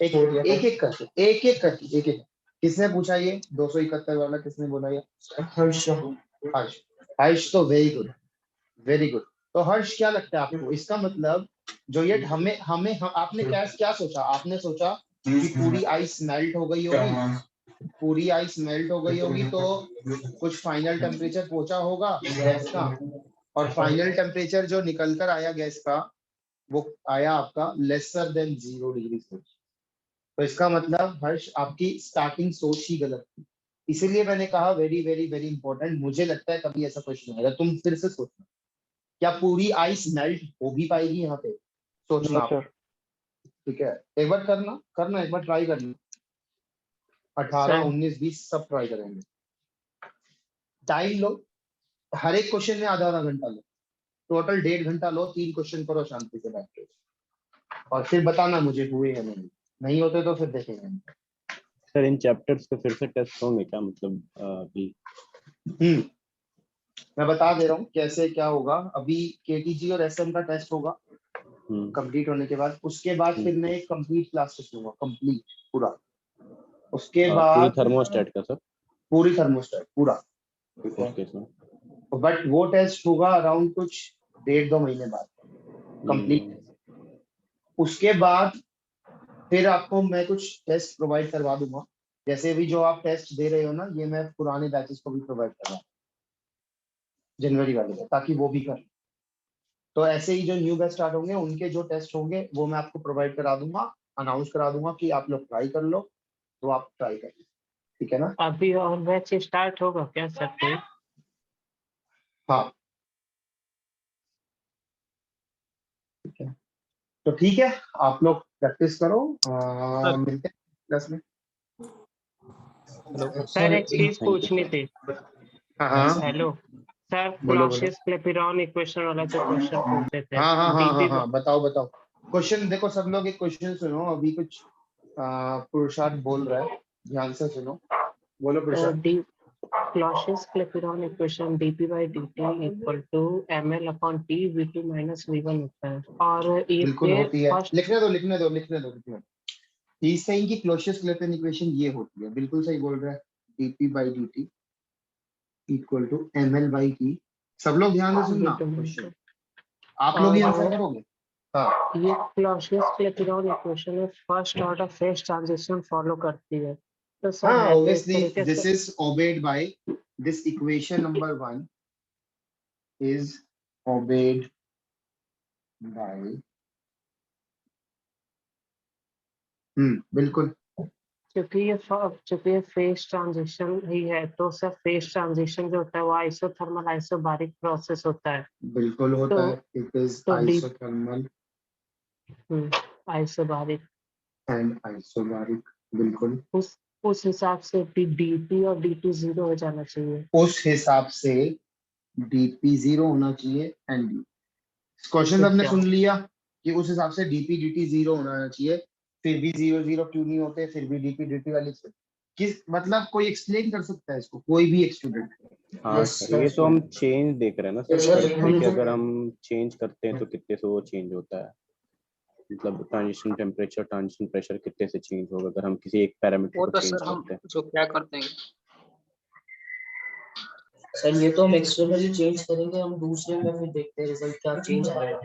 एक एक किसने पूछा ये 271 वाला, किसने बोला ये? हर्ष। हर्ष। हर्ष तो वेरी गुड, वेरी गुड। तो हर्ष क्या लगता है आपको, इसका मतलब जो ये हमें हमें आपने क्या सोचा? आपने सोचा कि पूरी आइस मेल्ट हो गई होगी, पूरी आइस मेल्ट हो गई होगी तो कुछ फाइनल टेम्परेचर पहुंचा होगा गैस का, और फाइनल टेम्परेचर जो निकल कर आया गैस का वो आया आपका लेसर देन 0 डिग्री सेल्सियस। तो इसका मतलब हर्ष आपकी स्टार्टिंग सोच ही गलत थी। इसीलिए मैंने कहा वेरी वेरी वेरी इंपॉर्टेंट। मुझे लगता है कभी ऐसा क्वेश्चन आएगा, तुम फिर से सोचना क्या पूरी आइस मेल्ट हो भी पाएगी यहाँ पे, सोचना आप। ठीक है, एक बार करना एक बार ट्राई करना। 18, 19, 20 सब ट्राई करेंगे। टाइम लो, हर एक क्वेश्चन में आधा घंटा लो, टोटल 1.5 घंटा लो, 3 क्वेश्चन करो शांति से बैठ के, और फिर बताना मुझे हुए या नहीं होते तो फिर देखेंगे। सर इन चैप्टर्स के फिर से टेस्ट होंगे क्या, मतलब अभी? मैं बता दे रहा हूँ कैसे क्या होगा। अभी केटीजी और एसएम का टेस्ट होगा कंप्लीट होने के बाद, उसके बाद फिर मैं एक कंप्लीट क्लास टेस्ट लूंगा, कंप्लीट पूरा। उसके पूरी बाद थर्मोस्टेट का सर? पूरी थर्मोस्टेट पूरा। Okay sir. बट वो टेस्ट होगा अराउंड कुछ 1.5-2 महीने बाद कंप्लीट। उसके बाद फिर आपको मैं कुछ टेस्ट प्रोवाइड करवा दूंगा, जैसे भी जो आप टेस्ट दे रहे हो ना, ये मैं पुराने बैचेस को भी प्रोवाइड करवा जनवरी वाले में, ताकि वो भी कर। तो ऐसे ही जो न्यू बैच स्टार्ट होंगे उनके जो टेस्ट होंगे वो मैं आपको प्रोवाइड करा दूंगा, अनाउंस करा दूंगा कि आप लोग ट्राई कर लो, तो आप ट्राई कर लो, ठीक है ना। अभी और बैच स्टार्ट होगा क्या सर? हाँ ठीक है, तो ठीक है, आप लोग प्रैक्टिस करो, मिलते हैं क्लास में। सर एक चीज पूछनी थी। हाँ हेलो सर, बोलो। क्लॉसियस क्लेपिरॉन इक्वेशन वाला जो क्वेश्चन पूछे थे। हाँ, बताओ क्वेश्चन। देखो सब लोग एक क्वेश्चन सुनो, अभी कुछ पुरुषार्थ बोल रहा है, ध्यान से सुनो, बोलो पुरुषार्थ। Clausius Clapeyron equation dp by dt equal to ml upon t v2 minus v1 होता है, और बिल्कुल ये होती है, फर्स्ट। लिखने दो। He's saying कि क्लोसियस क्लेपेरॉन इक्वेशन ये होती है, बिल्कुल सही बोल रहा है। dp by dt equal to ml by t। सब लोग ध्यान से सुनना क्वेश्चन, आप लोग ही आंसर करोगे। हाँ, ये Clausius Clapeyron इक्वेशन है, first order phase transition follow करती है। तो सर हाँ, है तो इस obviously तरीके this से is obeyed by this equation number 1 is obeyed bye बिल्कुल क्योंकि ये फेस ट्रांजिशन ही है, तो सर फेस ट्रांजिशन जो होता है वो आइसोथर्मल आइसोबारिक प्रोसेस होता है। बिल्कुल होता तो- है, इट इज तो D isothermal isobaric, and isobaric. बिल्कुल उस हिसाब से dt और dt 0 हो जाना चाहिए। उस हिसाब से dp 0 होना चाहिए एंड क्वेश्चन तो हमने क्या? सुन लिया कि उस हिसाब से dp dt 0 होना चाहिए, फिर भी 0 0 क्यों नहीं होते, फिर भी dp dt वाली किस मतलब कोई एक्सप्लेन कर सकता है इसको, कोई भी एक स्टूडेंट? हाँ Yes, सर, ये तो हम चेंज देख रहे हैं ना सर, Yes, sir, कर्व पे हम कि तो- अगर हम चेंज करते हैं तो कितने से वो चेंज होता है, मतलब ट्रांजिशन टेम्परेचर ट्रांजिशन प्रेशर कितने से चेंज होगा अगर हम किसी एक पैरामीटर वो को तो चेंज सर हम करते हैं। जो क्या करते हैं, सर ये तो हम एक्सटर्नली चेंज करेंगे, हम दूसरे में फिर देखते हैं रिजल्ट क्या चेंज आएगा।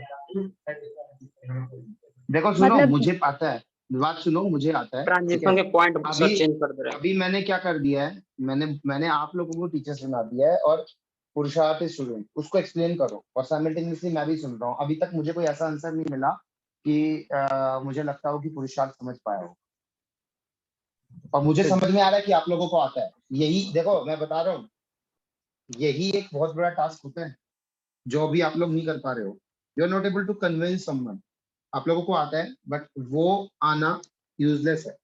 देखो सुनो, मतलब- मुझे पता है, बात सुनो, मुझे आता है, ठीक ट्रांजिशन है? के पॉइंट सर अभी चेंज कर दे रहे हैं। अभी मैंने क्या कर दिया है, मैंने आप लोगों को टीचर्स बना दिया है और पुरुषार्थ स्टूडेंट, उसको एक्सप्लेन करो और साइमल्टेनियसली मैं भी सुन रहा हूँ। अभी तक मुझे कोई ऐसा आंसर नहीं मिला कि मुझे लगता हो कि पुरुषार्थ समझ पाया हो, और मुझे समझ में आ रहा है कि आप लोगों को आता है। यही देखो मैं बता रहा हूँ, यही एक बहुत बड़ा टास्क होता है जो अभी आप लोग नहीं कर पा रहे हो। You are not able to convince someone. आप लोगों को आता है बट वो आना यूजलेस है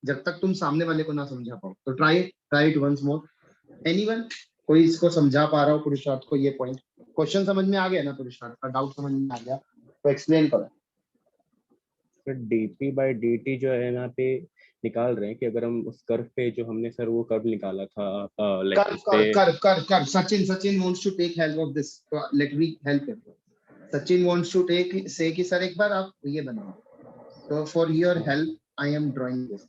जब तक तुम सामने वाले को ना समझा पाओ। तो try it once more. Anyone कोई इसको समझा पा रहा हो पुरुषार्थ को? ये पॉइंट क्वेश्चन समझ में आ गया ना? पुरुषार्थ का डाउट समझ में आ गया तो एक्सप्लेन करो। फिर dp बाई dt जो है यहाँ पे निकाल रहे हैं कि अगर हम उस कर्व पे जो हमने सर वो कर्व निकाला था लाइक उस पे कर Sachin wants to take help of this, let me help him. Sachin wants to take से कि सर एक बार आप ये बनाओ, तो for your help I am drawing this.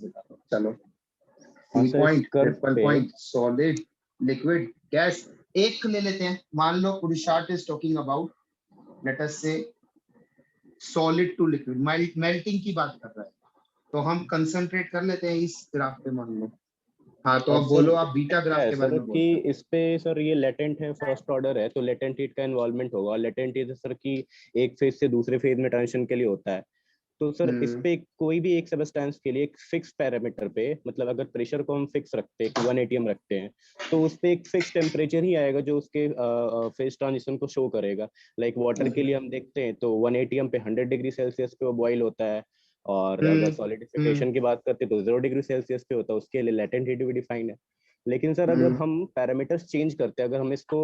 चलो हाँ सी सर, इस पॉइंट, कर्व ट्रिपल पे पॉइंट, सॉलिड, लिक्विड, गैस। एक ले लेते हैं, मान लो Purusharth is talking about let us say solid to liquid, melting की बात कर रहा है, तो हम कंसंट्रेट कर लेते हैं इस ग्राफ पे मान लो। हाँ तो अब बोलो, आप बीटा ग्राफ के बारे सर में कि बोलो। इस पे सर ये लेटेंट है, फर्स्ट ऑर्डर है, तो लेटेंट हीट का इन्वॉल्वमेंट होगा। लेटेंट हीट सर की एक फेज से दूसरे फेज में ट्रांजिशन के लिए होता है। तो सर इस पे कोई भी एक सबस्टेंस के लिए एक फिक्स पैरामीटर पे, मतलब अगर प्रेशर को हम फिक्स रखते हैं 1 atm रखते हैं, तो उस पे एक फिक्स टेम्परेचर ही आएगा जो उसके फेज ट्रांजिशन को शो करेगा। लाइक वाटर के लिए हम देखते हैं तो 1 atm पे 100 डिग्री सेल्सियस पे वो बॉईल होता है, और अगर सॉलिडिफिकेशन की बात करते हैं तो 0 डिग्री सेल्सियस पे होता है, उसके लिए लेटेंट हीट भी डिफाइन है। लेकिन सर अगर हम पैरामीटर्स चेंज करते हैं, अगर हम इसको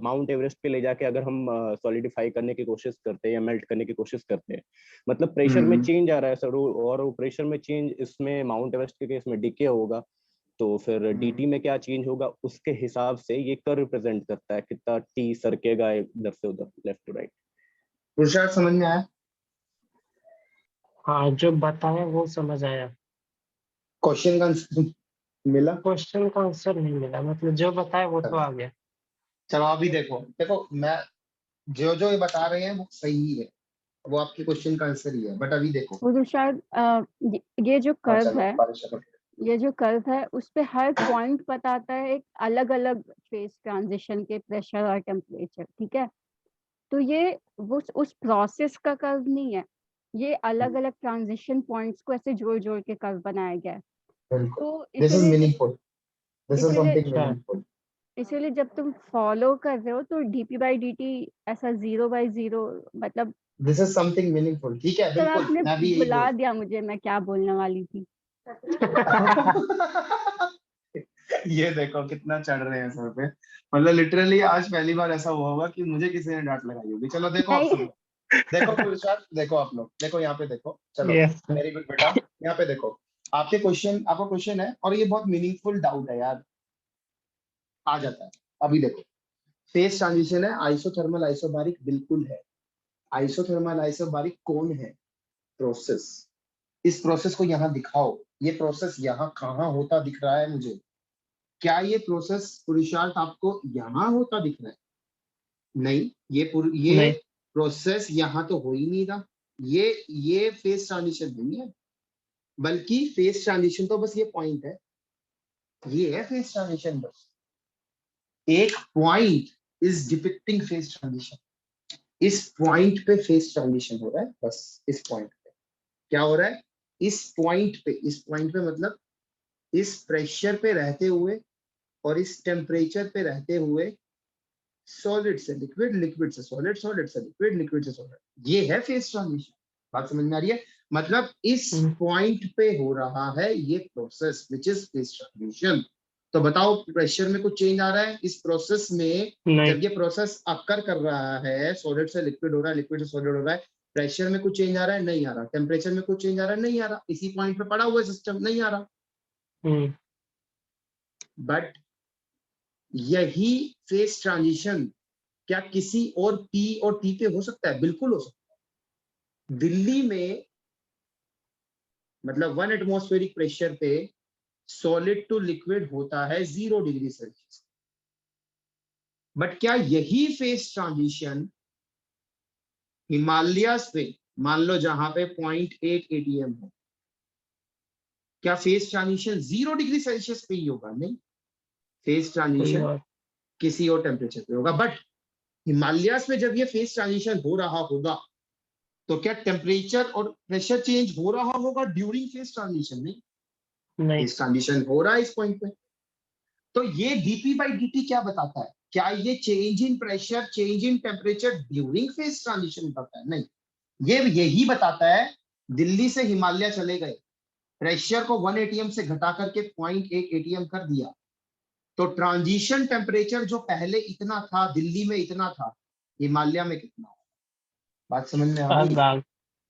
माउंट एवरेस्ट पे ले जाके अगर हम सॉलिडिफाई करने की कोशिश करते हैं या मेल्ट करने की कोशिश करते हैं, मतलब प्रेशर में चेंज आ रहा है सर, और वो प्रेशर में चेंज इसमें माउंट एवरेस्ट के केस में डीके होगा, तो फिर dt में क्या चेंज होगा उसके हिसाब से ये कर्व रिप्रेजेंट करता है कितना t सरकेगा इधर से उधर, लेफ्ट टू राइट। पुरुषार्थ समझ में आया? हाँ, जो बताया वो समझ आया। क्वेश्चन का आंसर मिला? क्वेश्चन का आंसर नहीं मिला, मतलब जो बताया वो तो आ गया। चलो अभी देखो, मैं जो ये बता रहे हैं वो सही है, वो आपके क्वेश्चन का आंसर ही है, बट अभी देखो। वो जो शायद ये जो हाँ, कर्व चलो, है, बारिश का- ये जो कर्व है उस पे हर पॉइंट बताता है एक अलग अलग फेज ट्रांजिशन के प्रेशर और टेम्परेचर, ठीक है? तो ये वो उस प्रोसेस का कर्व नहीं है, ये अलग अलग ट्रांजिशन पॉइंट्स को ऐसे जोड़ जोड़ के कर्व बनाया गया है। बिल्कुल, तो this is meaningful, this is इसीलिए समथिंग मीनिंगफुल। इसीलिए जब तुम फॉलो कर रहे हो तो dp बाई dt ऐसा 0/0, मतलब दिस इज समथिंग मीनिंगफुल, ठीक है? तो बिल्कुल, आपने मैं भी यही भुला दिया मुझे मैं क्या बोलने वाली थी। ये देखो कितना चढ़ रहे हैं सर पे, मतलब लिटरली आज पहली बार ऐसा हुआ होगा कि मुझे किसी ने डांट लगाई होगी। चलो देखो आप नहीं। सुनो, देखो पुरुषार्थ, देखो आप लोग, देखो यहाँ पे देखो, चलो Yes, sir. वेरी गुड बेटा, यहाँ पे देखो, आपका क्वेश्चन है और ये बहुत मीनिंगफुल डाउट है यार, आ जाता है। अभी देखो, फेज ट्रांजिशन है, आइसोथर्मल आइसोबारिक बिल्कुल है। आइसोथर्मल आइसोबारिक कौन है? प्रोसेस। इस प्रोसेस को यहाँ दिखाओ, ये प्रोसेस यहाँ कहाँ होता दिख रहा है मुझे? क्या ये प्रोसेस पुरुषार्थ आपको यहाँ होता दिख रहा है? नहीं, ये नहीं। प्रोसेस यहाँ तो हो ही नहीं रहा। ये फेज ट्रांजिशन नहीं है, बल्कि फेज ट्रांजिशन तो बस ये पॉइंट है, ये है फेज ट्रांजिशन। बस एक point is depicting phase transition. इस पॉइंट पे फेस ट्रांजिशन हो रहा है, बस इस पॉइंट पे क्या हो रहा है, इस पॉइंट पे मतलब इस प्रेशर पे रहते हुए और इस टेम्परेचर पे रहते हुए सॉलिड से लिक्विड, लिक्विड से सॉलिड, सॉलिड से लिक्विड, लिक्विड से सॉलिड, ये है फेस ट्रांजिशन। बात समझ में आ रही है? मतलब इस पॉइंट पे हो रहा है ये process which is face transition. तो बताओ प्रेशर में कुछ चेंज आ रहा है इस प्रोसेस में? जब ये प्रोसेस अकर कर रहा है, सॉलिड से लिक्विड हो रहा है, लिक्विड से सॉलिड हो रहा है, प्रेशर में कुछ चेंज आ रहा है? नहीं आ रहा। टेम्परेचर में कुछ चेंज आ रहा है? नहीं आ रहा। इसी पॉइंट पे पड़ा हुआ सिस्टम, नहीं आ रहा। बट यही फेस ट्रांजिशन क्या किसी और P और T पे हो सकता है? बिल्कुल हो सकता है। दिल्ली में मतलब 1 एटमॉस्फेरिक प्रेशर पे सॉलिड टू लिक्विड होता है 0 डिग्री सेल्सियस। बट क्या यही फेस ट्रांजिशन हिमालयास पे, मान लो जहां पे 0.8 ATM हो, क्या फेस ट्रांजिशन 0 डिग्री सेल्सियस पे ही होगा? नहीं, फेस ट्रांजिशन किसी और टेम्परेचर पे होगा। बट हिमालयास में जब ये फेस ट्रांजिशन हो रहा होगा तो क्या टेम्परेचर और प्रेशर चेंज हो रहा होगा ड्यूरिंग फेस ट्रांजिशन? नहीं, फेस ट्रांजिशन हो रहा है इस पॉइंट पे। तो ये dp/dt क्या बताता है? क्या ये change in pressure, change in temperature during face transition बताता है? नहीं, ये यही बताता है दिल्ली से हिमालय चले गए, प्रेशर को 1 ATM से घटा करके 0.8 ATM कर दिया, तो ट्रांजिशन टेम्परेचर जो पहले इतना था दिल्ली में इतना था, हिमालय में कितना? बात समझ में आ गई?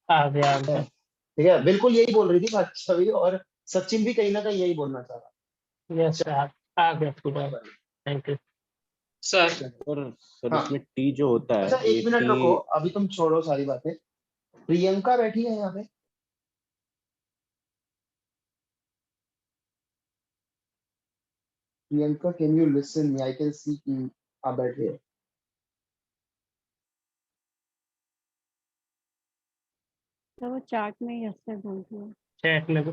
आ गया। ठीक है, बिल्कुल यही बोल रही थी बात छवि, और सचिन भी कहीं ना कहीं यही बोलना चाह रहा। यस सर, आ गया पूरा। Thank you sir. और सर हाँ। इसमें टी जो होता है अच्छा ये 1 मिनट टी रुको, अभी तुम छोड़ो सारी बातें। प्रियंका बैठी है यहाँ पे। Priyanka, can you listen me? I can see कि आप बैठे हो। तो वो चार्ट में यस से बोल रही है। चैट में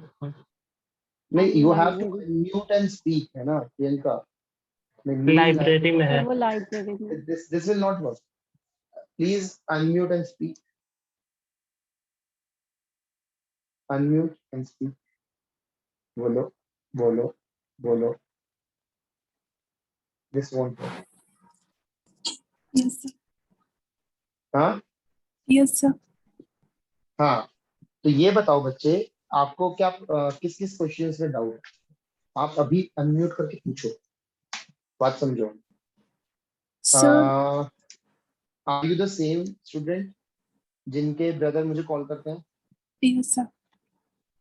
नहीं, you have to library, mute and speak, है ना प्रियंका? लाइब्रेरी में है। वो लाइब्रेरी में। This will not work. Please unmute and speak, unmute and speak. बोलो बोलो बोलो। This won't work. Yes, sir. हाँ Yes, sir. हाँ, तो ये बताओ बच्चे, आपको क्या किस किस क्वेश्चंस में डाउट है? आप अभी अनम्यूट करके पूछो, बात समझो। Sir, are you the same student जिनके ब्रदर मुझे कॉल करते हैं? yes, sir.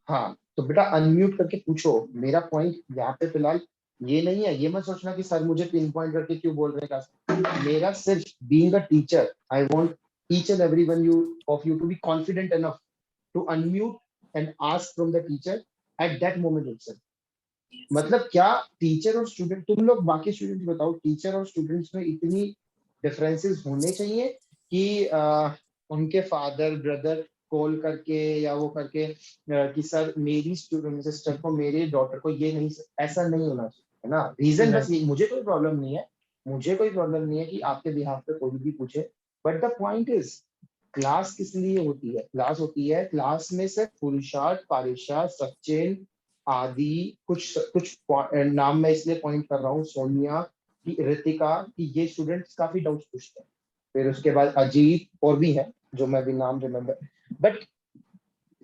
हाँ, तो बेटा अनम्यूट करके पूछो। मेरा पॉइंट यहाँ पे फिलहाल ये नहीं है, ये मत सोचना कि सर मुझे पिन पॉइंट करके क्यों बोल रहे हैं। मेरा सिर्फ being a teacher, I want each and every one of you to be confident enough to unmute and ask from the teacher at that moment itself. मतलब क्या टीचर और स्टूडेंट, तुम लोग बाकी स्टूडेंट्स बताओ, टीचर और स्टूडेंट्स में इतनी डिफरेंसेस होने चाहिए कि उनके फादर ब्रदर कॉल करके या वो करके कि सर मेरी स्टूडेंट सिस्टर को, मेरे डॉटर को ये नहीं, ऐसा नहीं होना चाहिए, है ना? रीजन बस ये, मुझे कोई प्रॉब्लम नहीं है, मुझे कोई प्रॉब्लम नहीं है कि आपके बिहाफ पे कोई भी पूछे, but the point is class किस लिए होती है? क्लास होती है, क्लास में से पुरुषार्थ, पारिशार्थ, सचिन आदि, कुछ नाम मैं इसलिए पॉइंट कर रहा हूँ, सोनिया की, ऋतिका की, ये स्टूडेंट्स काफी डाउट्स पूछते हैं। फिर उसके बाद अजीत और भी है जो मैं भी नाम रिमेम्बर, बट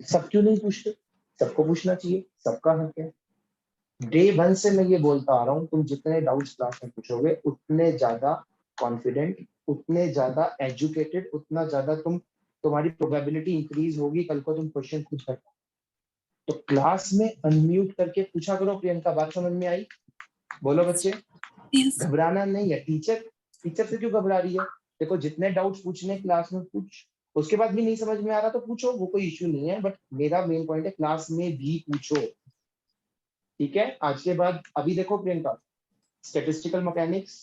सब क्यों नहीं पूछते? सबको पूछना चाहिए, सबका हक है। डे 1 से मैं ये बोलता आ रहा हूँ, तुम जितने डाउट्स क्लास में पूछोगे उतने ज्यादा कॉन्फिडेंट, उतने ज्यादा एजुकेटेड, उतना ज्यादा तुम्हारी प्रोबेबिलिटी इंक्रीज होगी कल को तुम क्वेश्चन खुद कर पाओ। तो क्लास में अनम्यूट करके पूछा करो। प्रियंका, बात समझ में आई? बोलो बच्चे। Yes. घबराना नहीं है। टीचर से क्यों घबरा रही है? देखो जितने डाउट्स पूछने क्लास में पूछ, उसके बाद भी नहीं समझ में आ रहा तो पूछो, वो कोई इश्यू नहीं है, बट मेरा मेन पॉइंट है क्लास में भी पूछो, ठीक है? आज के बाद अभी देखो Priyanka, statistical mechanics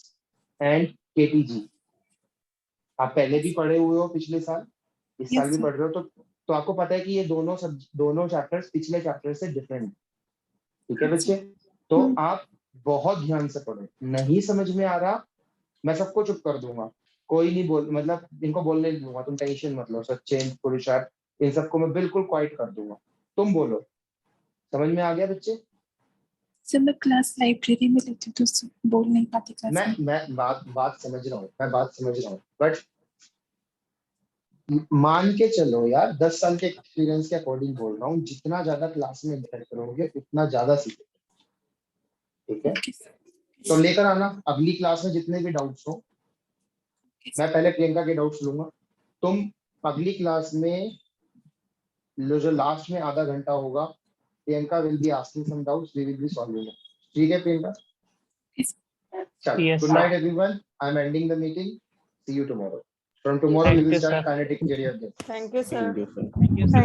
and KTG आप पहले भी पढ़े हुए हो, पिछले साल, इस साल Yes, भी sir. पढ़ रहे हो, तो आपको पता है कि ये दोनों चैप्टर्स पिछले चैप्टर से डिफरेंट, ठीक है बच्चे? तो आप बहुत ध्यान से पढ़ो। नहीं समझ में आ रहा, मैं सबको चुप कर दूंगा, कोई नहीं बोल, मतलब इनको बोलने नहीं दूंगा, तुम टेंशन मत लो। सचिन, पुरुषार्थ, इन सबको मैं बिल्कुल क्वाइट कर दूंगा। तुम बोलो। समझ में आ गया बच्चे? सर मैं क्लास लाइब्रेरी में लेती हूँ तो बोल नहीं पाती क्लास में। मैं बात समझ रहा हूँ, बट मान के चलो यार, 10 साल के एक्सपीरियंस के अकॉर्डिंग बोल रहा हूँ, जितना ज्यादा क्लास में इंटरेक्ट करोगे उतना ज्यादा सीखोगे। ठीक है? Okay sir. तो लेकर आना अगली क्लास में जितने भी डाउट्स हो। मैं पहले प्रियंका के डाउट्स लूंगा, तुम अगली क्लास में जो लास्ट में आधा घंटा होगा, Priyanka will be asking some doubts, we will be solving it. ठीक है प्रियंका? चलो, Yes, good sir. Night everyone, I am ending the meeting, see you tomorrow. From tomorrow we Thank will you, start sir. Kinetic theory of this. Thank you, sir. Thank you, sir.